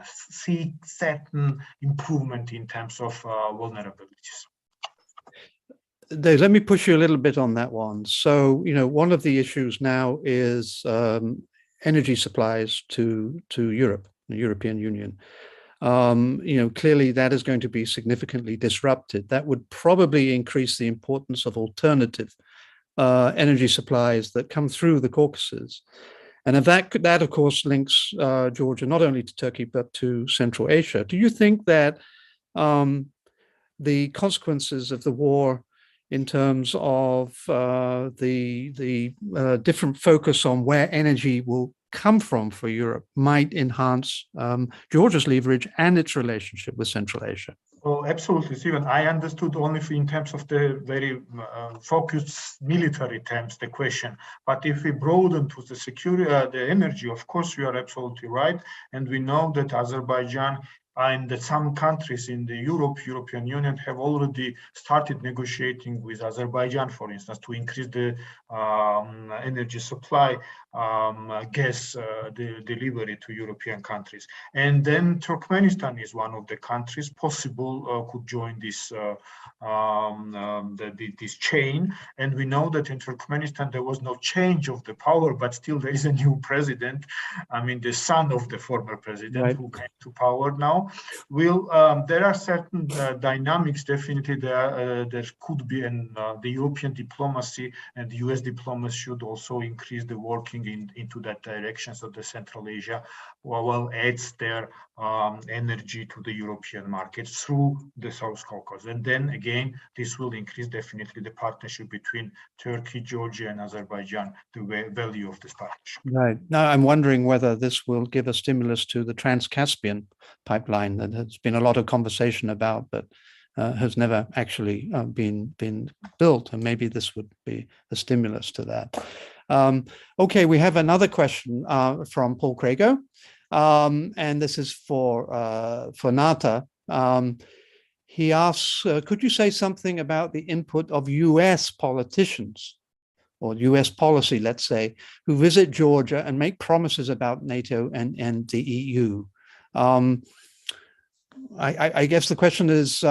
[SPEAKER 3] seek certain improvement in terms of vulnerabilities.
[SPEAKER 2] Dave, let me push you a little bit on that one. So, one of the issues now is energy supplies to Europe, the European Union. Clearly that is going to be significantly disrupted. That would probably increase the importance of alternative energy supplies that come through the Caucasus. And if that of course links Georgia not only to Turkey, but to Central Asia. Do you think that the consequences of the war in terms of the different focus on where energy will come from for Europe might enhance Georgia's leverage and its relationship with Central Asia?
[SPEAKER 3] Oh, absolutely, Stephen. I understood only in terms of the very focused military terms, the question. But if we broaden to the security, the energy, of course, you are absolutely right. And we know that Azerbaijan and that some countries in the European Union have already started negotiating with Azerbaijan, for instance, to increase the energy supply, gas delivery to European countries. And then Turkmenistan is one of the countries possible could join this this chain. And we know that in Turkmenistan there was no change of the power, but still there is a new president. I mean, the son of the former president, right, who came to power now. There are certain dynamics. Definitely, there could be, and the European diplomacy and the U.S. diplomacy should also increase the working into that direction. So the Central Asia adds their energy to the European markets through the South Caucasus, and then again this will increase definitely the partnership between Turkey, Georgia, and Azerbaijan. The value of this partnership.
[SPEAKER 2] Right. Now I'm wondering whether this will give a stimulus to the Trans-Caspian pipeline that has been a lot of conversation about, but has never actually been built, and maybe this would be a stimulus to that. Okay, we have another question from Paul Krago, and this is for Nata. He asks, could you say something about the input of US politicians or US policy, let's say, who visit Georgia and make promises about NATO and the EU? I guess the question is,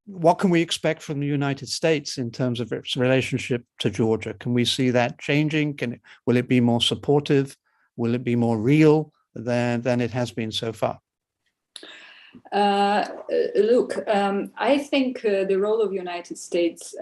[SPEAKER 2] what can we expect from the United States in terms of its relationship to Georgia? Can we see that changing? Will it be more supportive? Will it be more real than it has been so far?
[SPEAKER 4] Look, I think the role of United States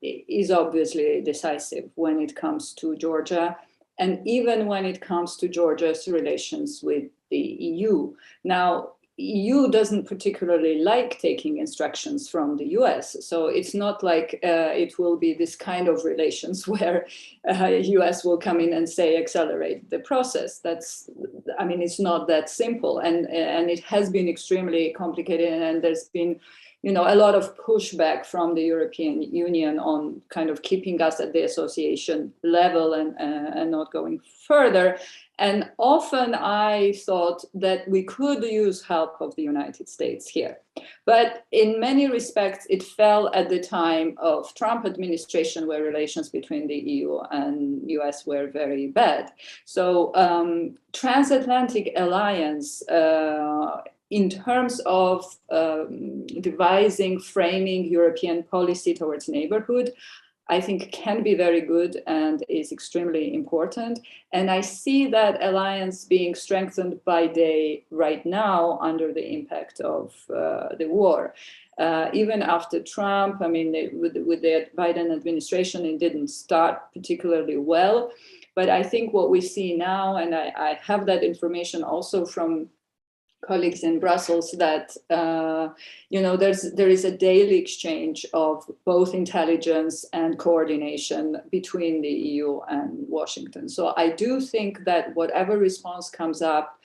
[SPEAKER 4] is obviously decisive when it comes to Georgia, and even when it comes to Georgia's relations with the EU. Now, EU doesn't particularly like taking instructions from the US. So it's not like it will be this kind of relations where US will come in and say, accelerate the process. It's not that simple. And it has been extremely complicated. And there's been, a lot of pushback from the European Union on kind of keeping us at the association level and not going further. And often I thought that we could use help of the United States here. But in many respects, it fell at the time of Trump administration, where relations between the EU and US were very bad. So transatlantic alliance, in terms of devising, framing European policy towards neighborhood, I think can be very good and is extremely important. And I see that alliance being strengthened by day right now under the impact of the war. Even after Trump, with the Biden administration, it didn't start particularly well. But I think what we see now, and I have that information also from colleagues in Brussels, that there is a daily exchange of both intelligence and coordination between the EU and Washington. So I do think that whatever response comes up,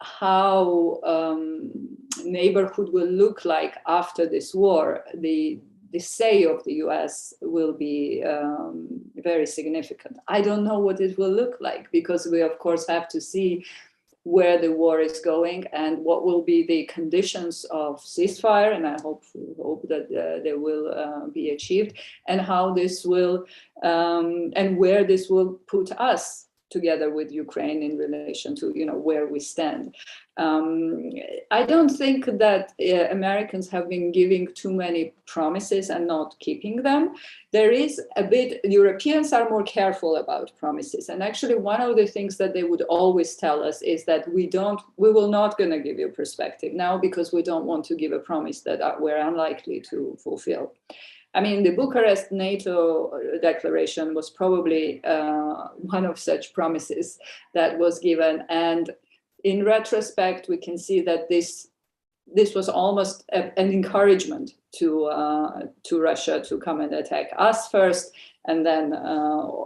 [SPEAKER 4] how neighborhood will look like after this war, the say of the US will be very significant. I don't know what it will look like, because we of course have to see where the war is going and what will be the conditions of ceasefire, and I hope that they will be achieved, and how this will and where this will put us together with Ukraine in relation to, where we stand. I don't think that Americans have been giving too many promises and not keeping them. There is a bit, Europeans are more careful about promises. And actually one of the things that they would always tell us is that we will not going to give you perspective now because we don't want to give a promise that we're unlikely to fulfill. I mean, the Bucharest NATO declaration was probably one of such promises that was given. And in retrospect, we can see that this was almost an encouragement to Russia to come and attack us first, and then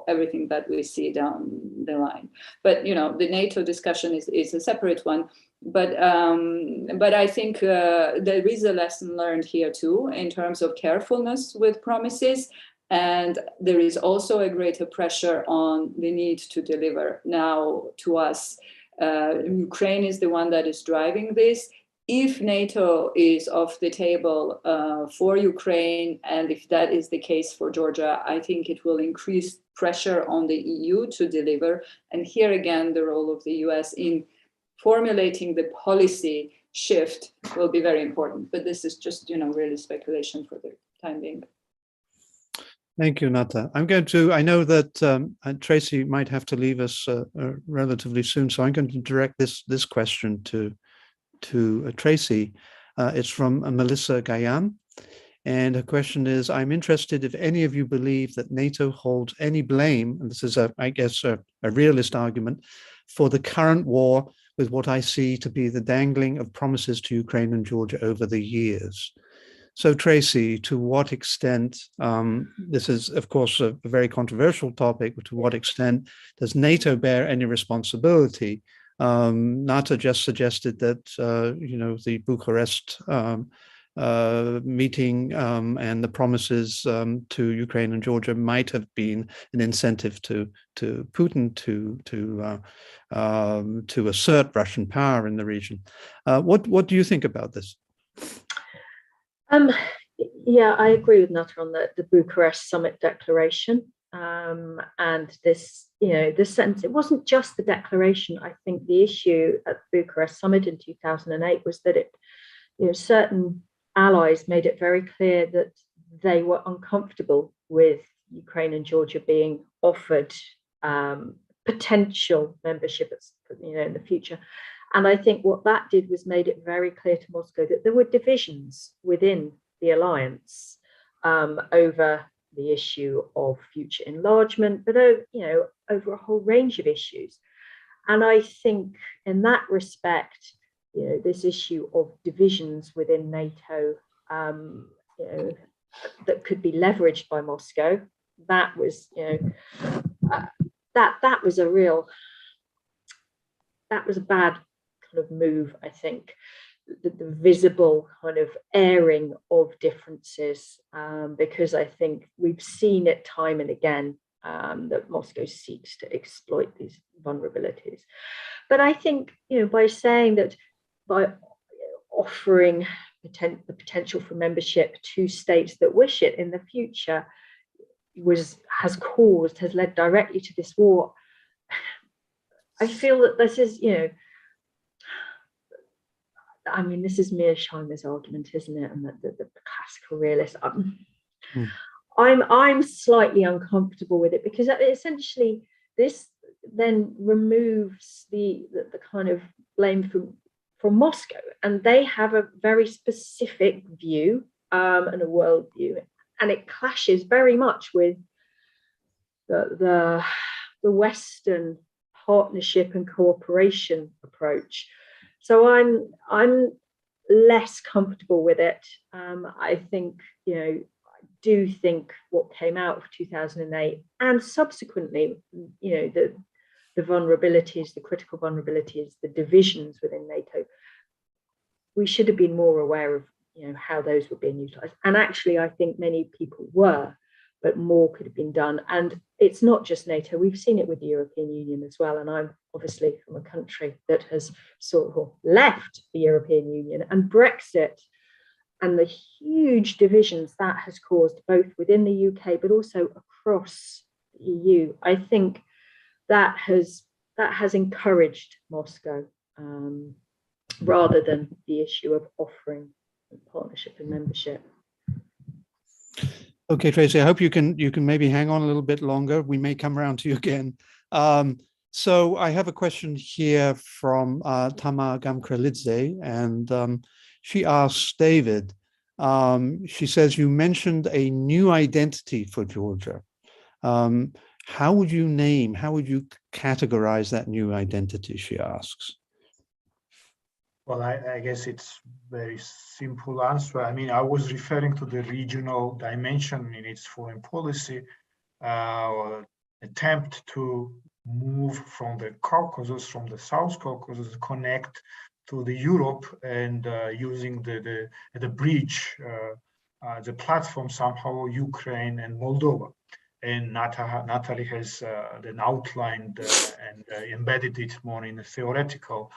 [SPEAKER 4] everything that we see down the line. But the NATO discussion is a separate one. But I think there is a lesson learned here too in terms of carefulness with promises, and there is also a greater pressure on the need to deliver now to us. Ukraine is the one that is driving this. If NATO is off the table for Ukraine, and if that is the case for Georgia, I think it will increase pressure on the EU to deliver. And here again, the role of the US in formulating the policy shift will be very important. But this is just, really speculation for the time being.
[SPEAKER 2] Thank you, Nata. I know that Tracey might have to leave us relatively soon, so I'm going to direct this question to Tracey. It's from Melissa Gayan. And her question is, I'm interested if any of you believe that NATO holds any blame, and this is, I guess, a realist argument, for the current war with what I see to be the dangling of promises to Ukraine and Georgia over the years. So Tracey, to what extent, this is of course a very controversial topic, but to what extent does NATO bear any responsibility? Nata just suggested that, the Bucharest meeting and the promises to Ukraine and Georgia might have been an incentive to Putin to assert Russian power in the region. What do you think about this?
[SPEAKER 1] Yeah, I agree with Nata on the Bucharest summit declaration, and this, the sense it wasn't just the declaration. I think the issue at the Bucharest summit in 2008 was that certain allies made it very clear that they were uncomfortable with Ukraine and Georgia being offered potential membership, in the future. And I think what that did was made it very clear to Moscow that there were divisions within the alliance over the issue of future enlargement, but over a whole range of issues. And I think in that respect, this issue of divisions within NATO, that could be leveraged by Moscow, that was, that was a bad kind of move, I think. The visible kind of airing of differences, because I think we've seen it time and again that Moscow seeks to exploit these vulnerabilities. But I think, by saying that, by offering the potential for membership to states that wish it in the future, has led directly to this war. I feel that this is, this is Mearsheimer's argument, isn't it? And the classical realist. I'm slightly uncomfortable with it, because essentially this then removes the kind of blame from Moscow, and they have a very specific view and a worldview, and it clashes very much with the Western partnership and cooperation approach. So I'm less comfortable with it. I think, I do think what came out of 2008 and subsequently, the vulnerabilities, the critical vulnerabilities, the divisions within NATO, we should have been more aware of, how those were being utilized. And actually, I think many people were, but more could have been done. And it's not just NATO, we've seen it with the European Union as well. And I'm obviously from a country that has sort of left the European Union, and Brexit and the huge divisions that has caused both within the UK, but also across the EU. I think that has encouraged Moscow rather than the issue of offering partnership and membership.
[SPEAKER 2] Okay, Tracey, I hope you can maybe hang on a little bit longer. We may come around to you again. So I have a question here from Tamar Gamkrelidze, and she asks David, she says, you mentioned a new identity for Georgia. How would you categorize that new identity, she asks?
[SPEAKER 3] Well, I guess it's very simple answer. I mean, I was referring to the regional dimension in its foreign policy, attempt to move from the Caucasus, from the South Caucasus, connect to the Europe, and using the bridge, the platform somehow Ukraine and Moldova. And Natalie has then outlined and embedded it more in a theoretical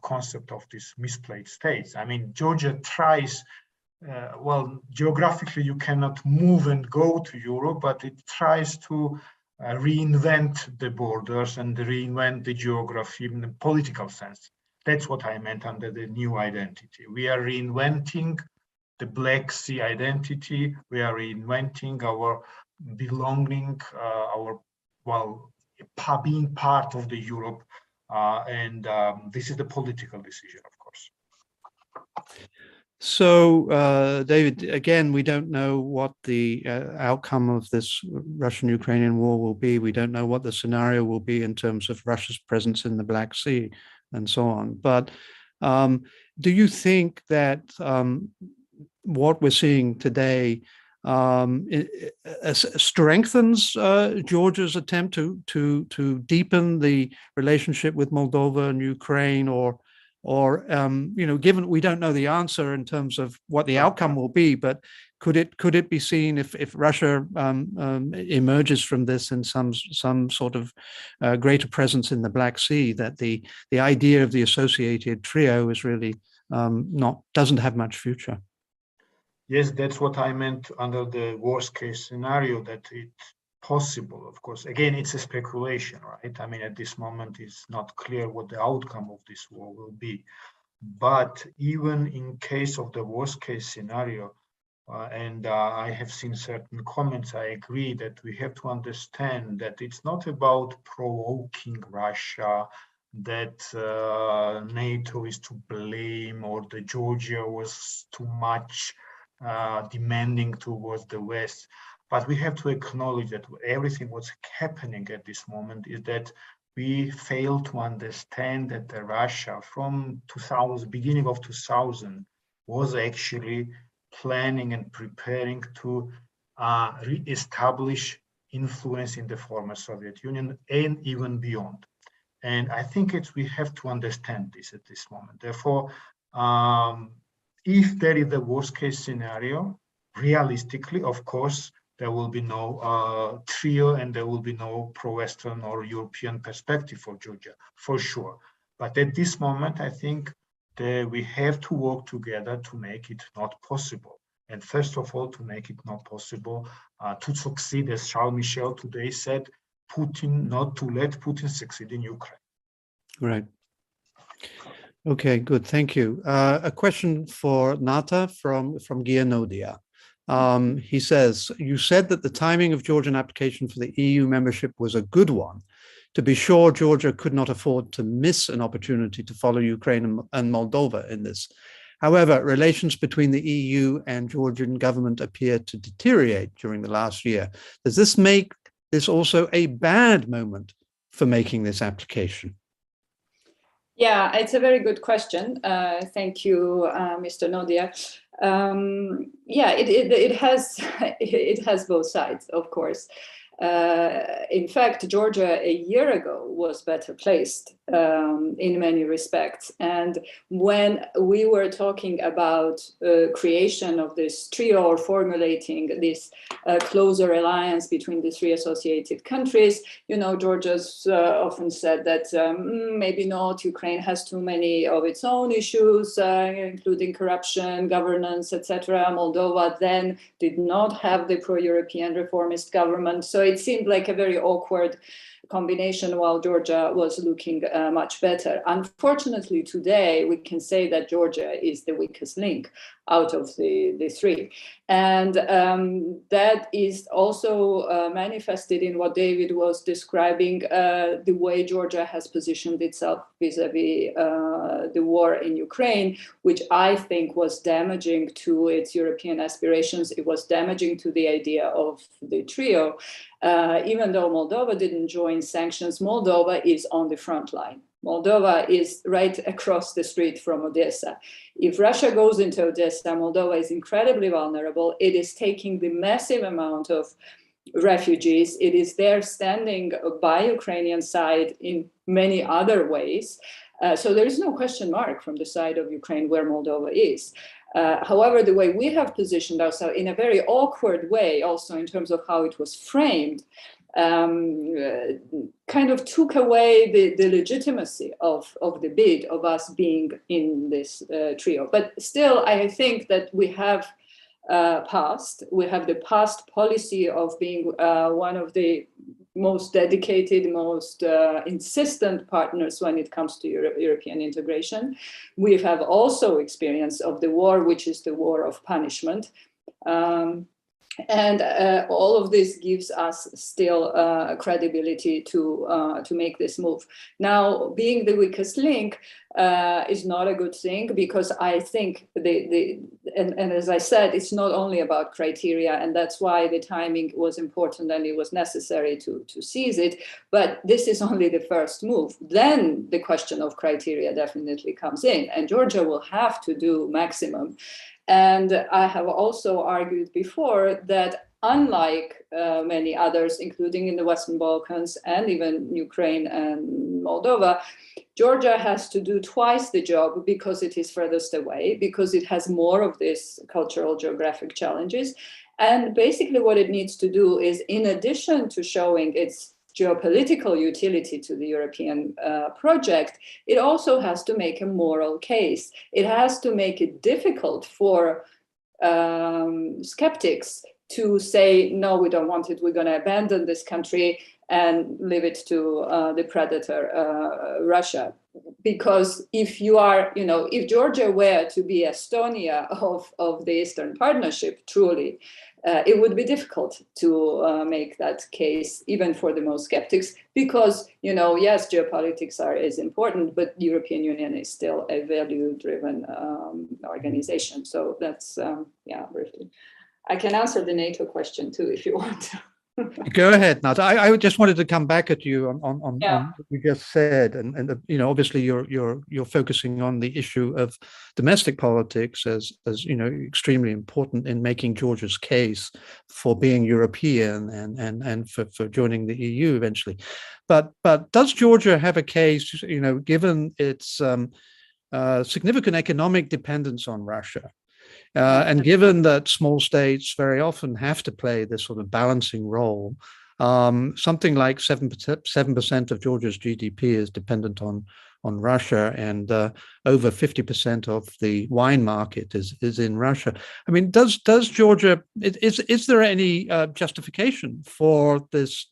[SPEAKER 3] concept of this misplaced states. I mean, Georgia tries, well, geographically you cannot move and go to Europe, but it tries to reinvent the borders and reinvent the geography in the political sense. That's what I meant under the new identity. We are reinventing the Black Sea identity. We are reinventing our belonging, our, well, being part of the Europe. And this is the political decision, of course.
[SPEAKER 2] So, David, again, we don't know what the outcome of this Russian-Ukrainian war will be. We don't know what the scenario will be in terms of Russia's presence in the Black Sea and so on. But do you think that what we're seeing today strengthens Georgia's attempt to deepen the relationship with Moldova and Ukraine, or you know, given we don't know the answer in terms of what the outcome will be, but could it be seen if Russia emerges from this in some sort of greater presence in the Black Sea, that the idea of the associated trio is really doesn't have much future?
[SPEAKER 3] Yes, that's what I meant under the worst case scenario, that it's possible. Of course, again, it's a speculation, right? I mean, at this moment, it's not clear what the outcome of this war will be. But even in case of the worst case scenario, and I have seen certain comments, I agree that we have to understand that it's not about provoking Russia, that NATO is to blame, or that Georgia was too much demanding towards the West. But we have to acknowledge that everything what's happening at this moment is that we fail to understand that Russia from beginning of 2000 was actually planning and preparing to re-establish influence in the former Soviet Union and even beyond. And I think we have to understand this at this moment. Therefore, if there is a worst case scenario, realistically, of course, there will be no trio and there will be no pro-Western or European perspective for Georgia, for sure. But at this moment, I think that we have to work together to make it not possible. And first of all, to make it not possible to succeed, as Charles Michel today said, Putin, not to let Putin succeed in Ukraine.
[SPEAKER 2] Right. Okay, good. Thank you. A question for Nata from Gianodia. He says, you said that the timing of Georgian application for the EU membership was a good one. To be sure, Georgia could not afford to miss an opportunity to follow Ukraine and Moldova in this. However, relations between the EU and Georgian government appear to deteriorate during the last year. Does this make this also a bad moment for making this application?
[SPEAKER 4] Yeah, it's a very good question. Thank you, Mr. Nodia. Yeah, it has both sides, of course. In fact, Georgia a year ago was better placed in many respects. And when we were talking about creation of this trio, or formulating this closer alliance between the three associated countries, you know, Georgia's often said that maybe not, Ukraine has too many of its own issues, including corruption, governance, etc. Moldova then did not have the pro-European reformist government. So it seemed like a very awkward combination, while Georgia was looking much better. Unfortunately, today we can say that Georgia is the weakest link out of the three. And that is also manifested in what David was describing, the way Georgia has positioned itself vis-a-vis the war in Ukraine, which I think was damaging to its European aspirations. It was damaging to the idea of the trio. Even though Moldova didn't join sanctions, Moldova is on the front line. Moldova is right across the street from Odessa. If Russia goes into Odessa, Moldova is incredibly vulnerable. It is taking the massive amount of refugees. It is there standing by Ukrainian side in many other ways. So there is no question mark from the side of Ukraine where Moldova is. However, the way we have positioned ourselves in a very awkward way, also in terms of how it was framed, kind of took away the legitimacy of the bid, of us being in this trio. But still, I think that we have the past policy of being one of the most dedicated, most insistent partners when it comes to European integration. We have also experience of the war, which is the war of punishment. And all of this gives us still credibility to make this move. Now, being the weakest link is not a good thing, because I think and as I said, it's not only about criteria, and that's why the timing was important and it was necessary to seize it. But this is only the first move. Then the question of criteria definitely comes in, and Georgia will have to do maximum. And I have also argued before that unlike many others, including in the Western Balkans and even Ukraine and Moldova, Georgia has to do twice the job because it is furthest away, because it has more of these cultural geographic challenges. And basically what it needs to do is, in addition to showing its geopolitical utility to the European project, it also has to make a moral case. It has to make it difficult for skeptics to say, no, we don't want it, we're going to abandon this country and leave it to the predator, Russia. Because if you are, if Georgia were to be Estonia of the Eastern Partnership, truly, it would be difficult to make that case, even for the most skeptics, because, yes, geopolitics is important, but the European Union is still a value-driven organization. So that's, briefly. I can answer the NATO question too, if you want to.
[SPEAKER 2] Go ahead, Nat. I just wanted to come back at you on what you just said, and obviously you're focusing on the issue of domestic politics as extremely important in making Georgia's case for being European and for joining the EU eventually. But does Georgia have a case, given its significant economic dependence on Russia? And given that small states very often have to play this sort of balancing role, something like 7% of Georgia's GDP is dependent on Russia, and over 50% of the wine market is in Russia. I mean, does Georgia, is there any justification for this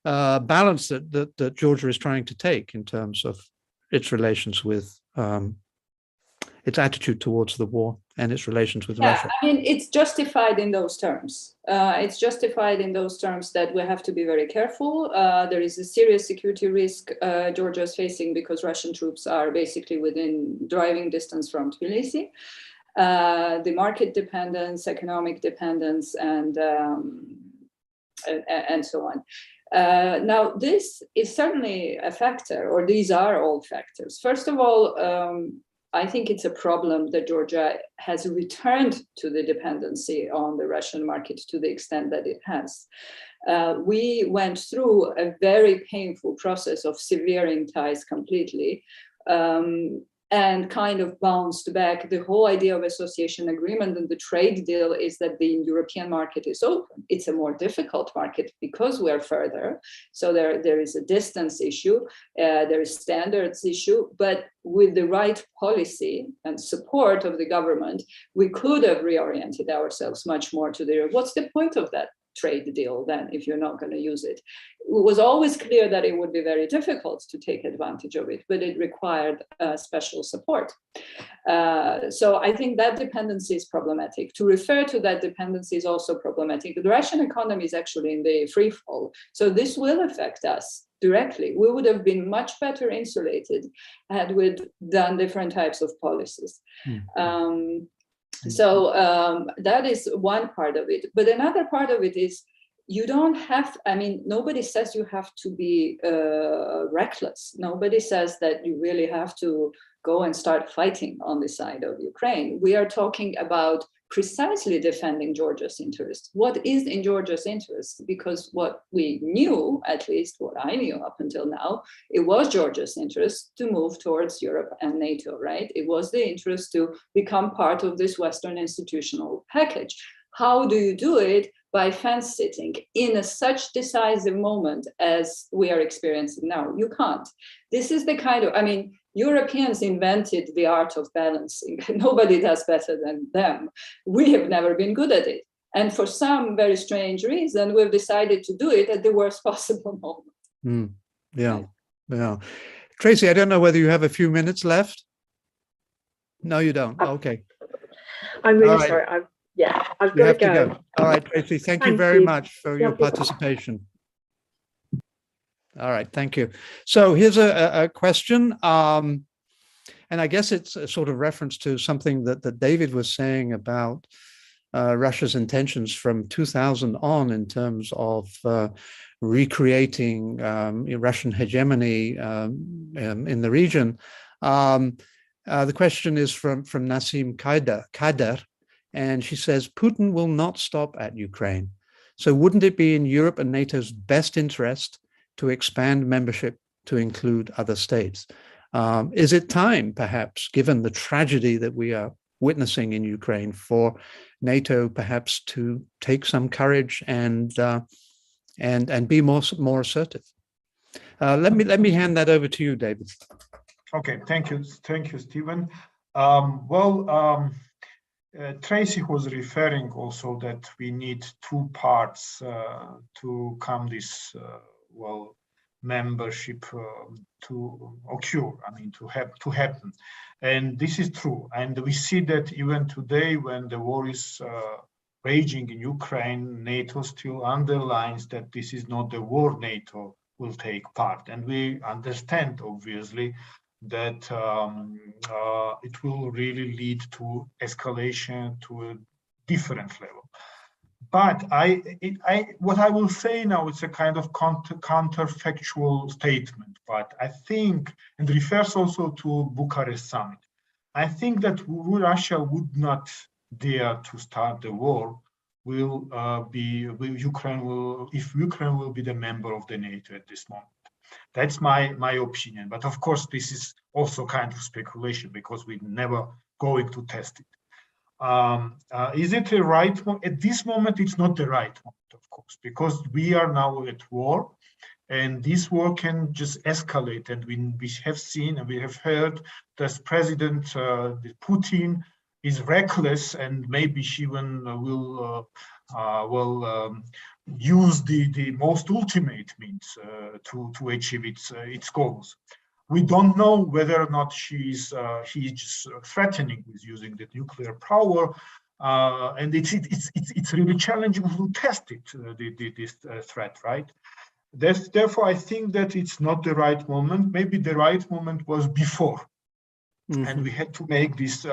[SPEAKER 2] balance that Georgia is trying to take in terms of its relations with its attitude towards the war and its relations with Russia?
[SPEAKER 4] I mean, it's justified in those terms. It's justified in those terms that we have to be very careful. There is a serious security risk Georgia is facing because Russian troops are basically within driving distance from Tbilisi. The market dependence, economic dependence, and so on. Now, this is certainly a factor, or these are all factors. First of all, I think it's a problem that Georgia has returned to the dependency on the Russian market to the extent that it has. We went through a very painful process of severing ties completely, and kind of bounced back. The whole idea of association agreement and the trade deal is that the European market is open. It's a more difficult market because we're further. So there is a distance issue, there is standards issue, but with the right policy and support of the government, we could have reoriented ourselves much more to the, what's the point of that? trade deal then if you're not going to use it. It was always clear that it would be very difficult to take advantage of it, but it required special support. So I think that dependency is problematic. To refer to that dependency is also problematic. The Russian economy is actually in the free fall, so this will affect us directly. We would have been much better insulated had we done different types of policies. So that is one part of it. But another part of it is you don't have, I mean, nobody says you have to be reckless. Nobody says that you really have to go and start fighting on the side of Ukraine. We are talking about precisely defending Georgia's interests. What is in Georgia's interest? Because what we knew, at least what I knew up until now, it was Georgia's interest to move towards Europe and NATO, right? It was the interest to become part of this Western institutional package. How do you do it? By fence sitting in a such decisive moment as we are experiencing now. You can't. This is the kind of, I mean, Europeans invented the art of balancing. Nobody does better than them. We have never been good at it. And for some very strange reason, we've decided to do it at the worst possible moment.
[SPEAKER 2] Yeah. Tracey, I don't know whether you have a few minutes left. No, you don't. Okay.
[SPEAKER 1] I'm really sorry. I've got to go.
[SPEAKER 2] All right, Tracey, thank you very much for your participation. All right, thank you. So here's a question, and I guess it's a sort of reference to something that David was saying about Russia's intentions from 2000 on in terms of recreating Russian hegemony in the region. The question is from Nasim Kader, and she says, Putin will not stop at Ukraine. So wouldn't it be in Europe and NATO's best interest to expand membership to include other states? Is it time, perhaps, given the tragedy that we are witnessing in Ukraine, for NATO perhaps to take some courage and be more assertive? Let me hand that over to you, David.
[SPEAKER 3] Okay, thank you, Stephen. Tracey was referring also that we need two parts to come this membership to occur. I mean, to happen, and this is true. And we see that even today, when the war is raging in Ukraine, NATO still underlines that this is not the war NATO will take part, and we understand obviously that it will really lead to escalation to a different level. But what I will say now is a kind of counterfactual statement, but I think, and refers also to Bucharest summit, I think that Russia would not dare to start the war if Ukraine will be the member of the NATO at this moment. That's my opinion. But of course, this is also kind of speculation because we're never going to test it. Is it the right moment? At this moment, it's not the right moment, of course, because we are now at war, and this war can just escalate. And we have seen and we have heard that President Putin is reckless, and maybe she will use the most ultimate means to achieve its goals. We don't know whether or not he's just threatening with using the nuclear power, and it's really challenging to test it, this threat, right? Therefore, I think that it's not the right moment. Maybe the right moment was before, and we had to make this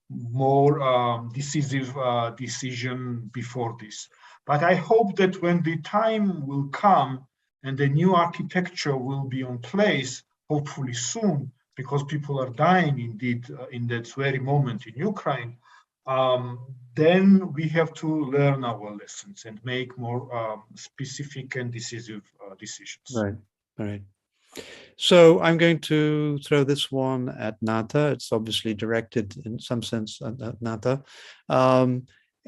[SPEAKER 3] more decisive decision before this. But I hope that when the time will come and the new architecture will be in place, hopefully soon, because people are dying indeed in that very moment in Ukraine, then we have to learn our lessons and make more specific and decisive decisions.
[SPEAKER 2] Right. So I'm going to throw this one at Nata. It's obviously directed in some sense at Nata.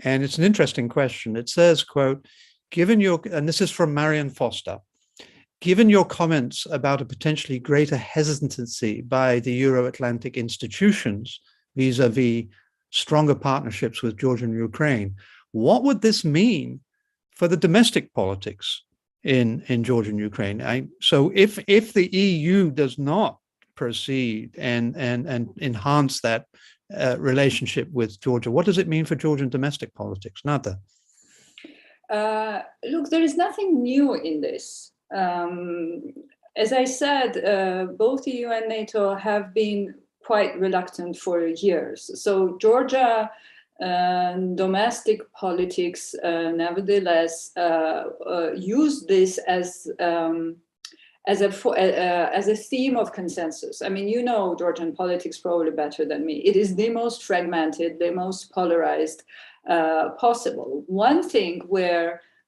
[SPEAKER 2] And it's an interesting question. It says, quote, and this is from Marian Foster, given your comments about a potentially greater hesitancy by the Euro-Atlantic institutions vis-a-vis stronger partnerships with Georgia and Ukraine, what would this mean for the domestic politics in Georgia and Ukraine. So if the EU does not proceed and enhance that relationship with Georgia, what does it mean for Georgian domestic politics? Nada.
[SPEAKER 4] Look, there is nothing new in this. As I said, both EU and NATO have been quite reluctant for years. So Georgia domestic politics, nevertheless, use this as a theme of consensus. I mean, you know Georgian politics probably better than me. It is the most fragmented, the most polarized possible.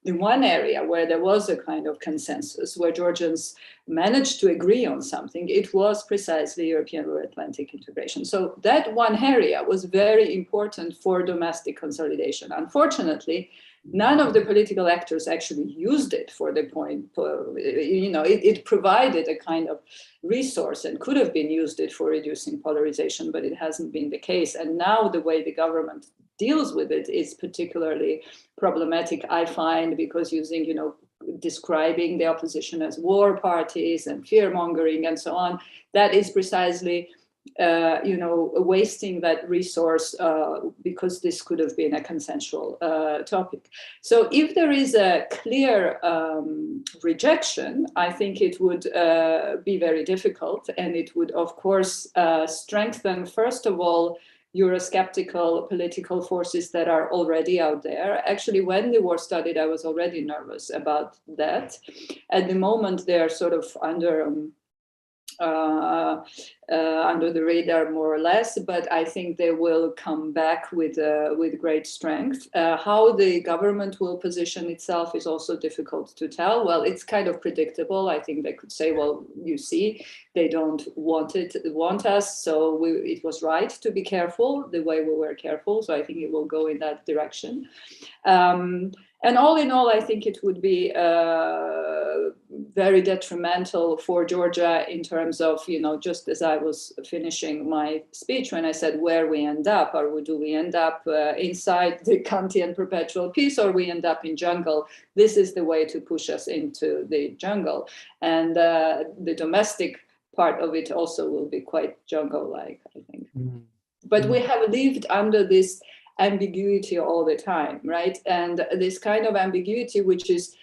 [SPEAKER 4] The one area where there was a kind of consensus, where Georgians managed to agree on something, it was precisely European Euro-Atlantic integration. So that one area was very important for domestic consolidation. Unfortunately, none of the political actors actually used it for the point. It provided a kind of resource and could have been used it for reducing polarization, but it hasn't been the case. And now the way the government deals with it is particularly problematic, I find, because describing the opposition as war parties and fear mongering and so on, that is precisely wasting that resource because this could have been a consensual topic. So if there is a clear rejection, I think it would be very difficult, and it would, of course, strengthen, first of all, Eurosceptical political forces that are already out there. Actually, when the war started, I was already nervous about that. At the moment, they are sort of under the radar, more or less, but I think they will come back with great strength. How the government will position itself is also difficult to tell. Well, it's kind of predictable. I think they could say, well, you see, they don't want us, so it was right to be careful the way we were careful. So I think it will go in that direction. And all in all, I think it would be very detrimental for Georgia in terms of, just as I was finishing my speech when I said where we end up, do we end up inside the Kantian perpetual peace, or we end up in jungle? This is the way to push us into the jungle. And the domestic part of it also will be quite jungle-like, I think. Mm-hmm. But we have lived under this ambiguity all the time, right? And this kind of ambiguity, which is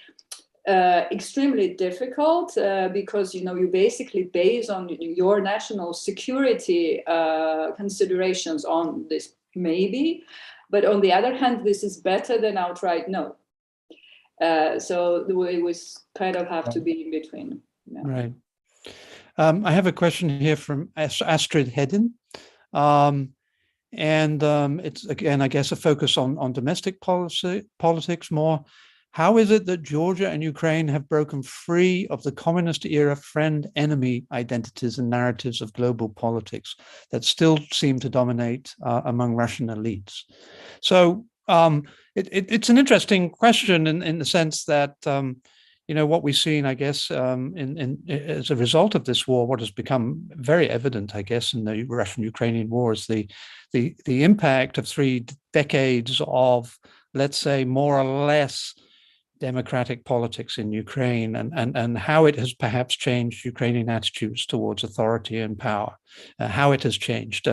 [SPEAKER 4] extremely difficult because you basically base on your national security considerations on this maybe, but on the other hand, this is better than outright no. So we kind of have to be in between. Yeah.
[SPEAKER 2] Right. I have a question here from Astrid Hedin. And it's, again, I guess, a focus on domestic politics more. How is it that Georgia and Ukraine have broken free of the communist era friend-enemy identities and narratives of global politics that still seem to dominate among Russian elites? So it's an interesting question in the sense that, what we've seen, I guess, as a result of this war, what has become very evident, I guess, in the Russian-Ukrainian war is the impact of 3 decades of, let's say, more or less democratic politics in Ukraine, and how it has perhaps changed Ukrainian attitudes towards authority and power, how it has changed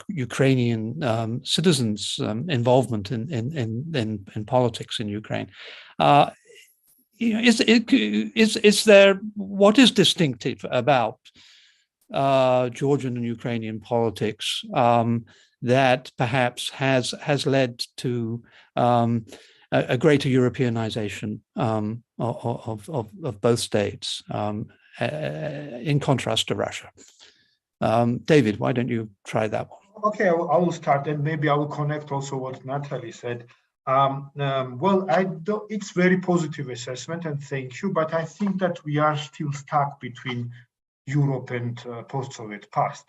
[SPEAKER 2] Ukrainian citizens' involvement in politics in Ukraine. Is there, what is distinctive about Georgian and Ukrainian politics that perhaps has led to a greater Europeanization of both states, in contrast to Russia? David, why don't you try that one?
[SPEAKER 3] Okay, I will start, and maybe I will connect also what Natalie said. It's very positive assessment, and thank you, but I think that we are still stuck between Europe and post-Soviet past,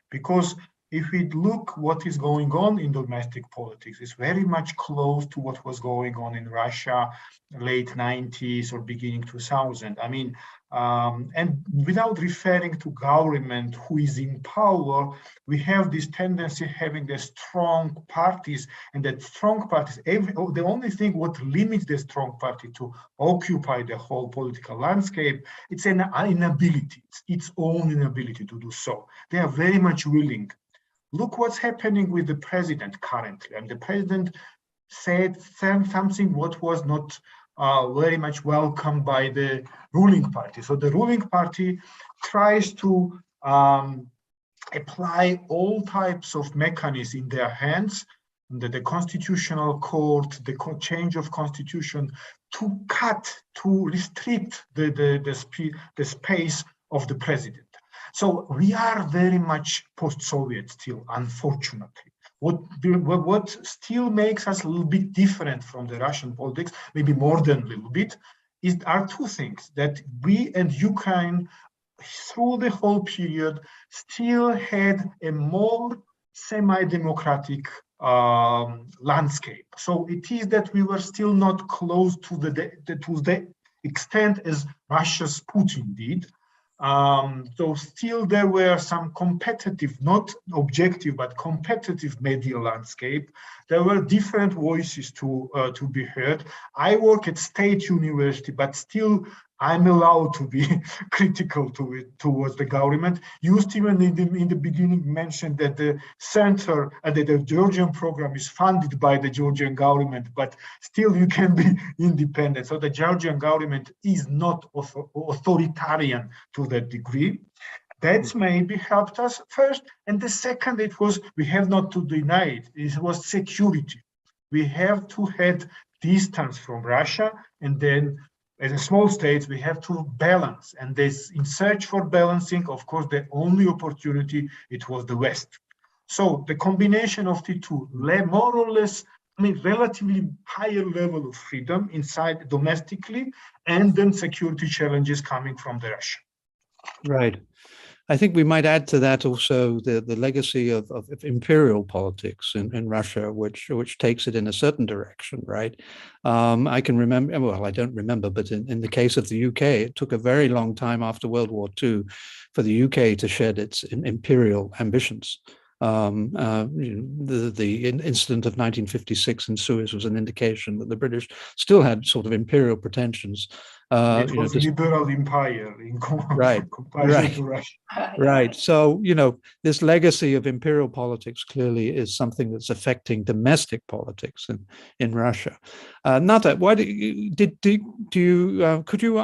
[SPEAKER 3] because if we look what is going on in domestic politics, it's very much close to what was going on in Russia, late 90s or beginning 2000. I mean, and without referring to government who is in power, we have this tendency having the strong parties, and that strong parties, the only thing what limits the strong party to occupy the whole political landscape, it's an inability, it's its own inability to do so. They are very much willing. Look what's happening with the president currently. And the president said something what was not very much welcomed by the ruling party. So the ruling party tries to apply all types of mechanisms in their hands, the constitutional court, the change of constitution, to restrict the space of the president. So we are very much post-Soviet still, unfortunately. What still makes us a little bit different from the Russian politics, maybe more than a little bit, are two things: that we and Ukraine, through the whole period, still had a more semi-democratic landscape. So it is that we were still not close to the extent as Russia's Putin did. So still there were some competitive, not objective, but competitive media landscape. There were different voices to be heard. I work at State University, but still I'm allowed to be critical towards the government. You, Stephen, in the beginning mentioned that the center and that the Georgian program is funded by the Georgian government, but still you can be independent. So the Georgian government is not authoritarian to that degree. That's maybe helped us first. And the second, we have not to deny it was security. We have to have distance from Russia, and then as a small state, we have to balance. And this, in search for balancing, of course, the only opportunity, it was the West. So the combination of the two, more or less, relatively higher level of freedom inside domestically, and then security challenges coming from the Russia.
[SPEAKER 2] Right. I think we might add to that also the legacy of imperial politics in Russia, which takes it in a certain direction, right? I can remember, well, I don't remember, but in the case of the UK, it took a very long time after World War II for the UK to shed its imperial ambitions. The incident of 1956 in Suez was an indication that the British still had sort of imperial pretensions.
[SPEAKER 3] It was a liberal empire in comparison to Russia.
[SPEAKER 2] Right. So, this legacy of imperial politics clearly is something that's affecting domestic politics in Russia. Nata, why could you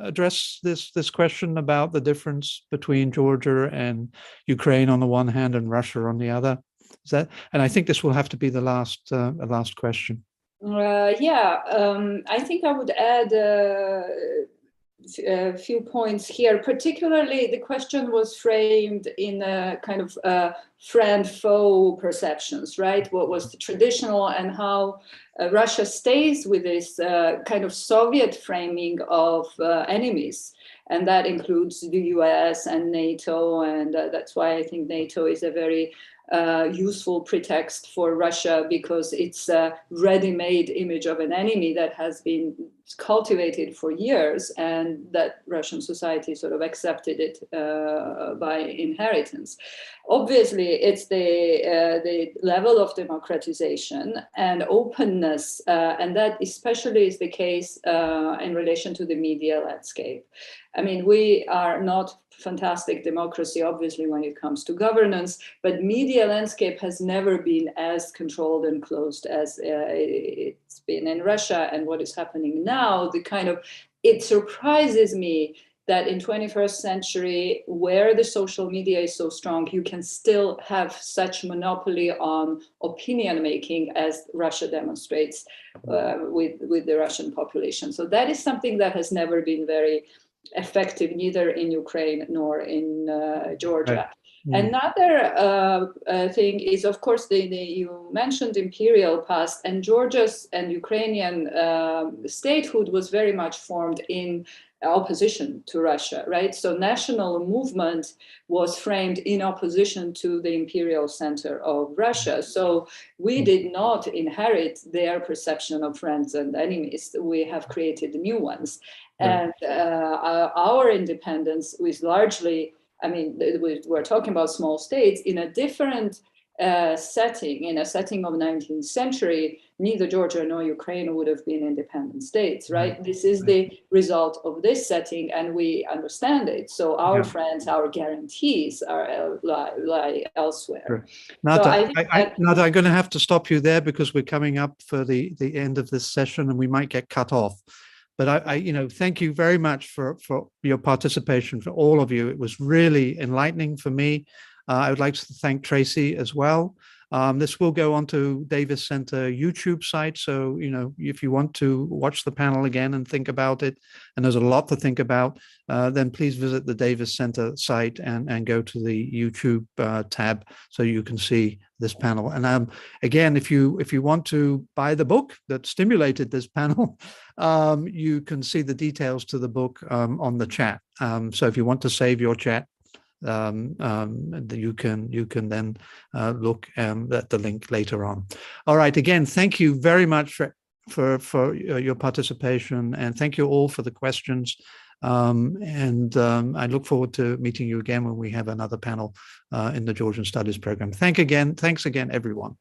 [SPEAKER 2] address this question about the difference between Georgia and Ukraine on the one hand and Russia on the other? And I think this will have to be the last question.
[SPEAKER 4] I think I would add a few points here. Particularly, the question was framed in a kind of friend-foe perceptions, right? What was the traditional, and how Russia stays with this kind of Soviet framing of enemies. And that includes the US and NATO, and that's why I think NATO is a very useful pretext for Russia, because it's a ready-made image of an enemy that has been cultivated for years, and that Russian society sort of accepted it by inheritance. Obviously, it's the level of democratization and openness, and that especially is the case in relation to the media landscape. I mean, we are not fantastic democracy, obviously, when it comes to governance, but media landscape has never been as controlled and closed as it's been in Russia. And what is happening now, it surprises me that in 21st century, where the social media is so strong, you can still have such monopoly on opinion making as Russia demonstrates with the Russian population. So that is something that has never been very effective, neither in Ukraine nor in Georgia. Right. Another thing is, of course, you mentioned imperial past, and Georgia's and Ukrainian statehood was very much formed in opposition to Russia, right? So national movement was framed in opposition to the imperial center of Russia. So we did not inherit their perception of friends and enemies. We have created new ones. And our independence was largely, I mean, we're talking about small states in a different setting, in a setting of 19th century. Neither Georgia nor Ukraine would have been independent states, right? This is the result of this setting, and we understand it. So our friends, our guarantees are lie elsewhere.
[SPEAKER 2] Sure. Nata, Nata, I'm going to have to stop you there because we're coming up for the end of this session, and we might get cut off. But I thank you very much for your participation, for all of you. It was really enlightening for me. I would like to thank Tracey as well. This will go onto Davis Center YouTube site. So, if you want to watch the panel again and think about it, and there's a lot to think about, then please visit the Davis Center site and go to the YouTube tab so you can see this panel. And again, if you want to buy the book that stimulated this panel, you can see the details to the book on the chat. So if you want to save your chat, you can then look at the link later on. All right. Again, thank you very much for your participation, and thank you all for the questions. I look forward to meeting you again when we have another panel in the Georgian Studies program. Thanks again, everyone.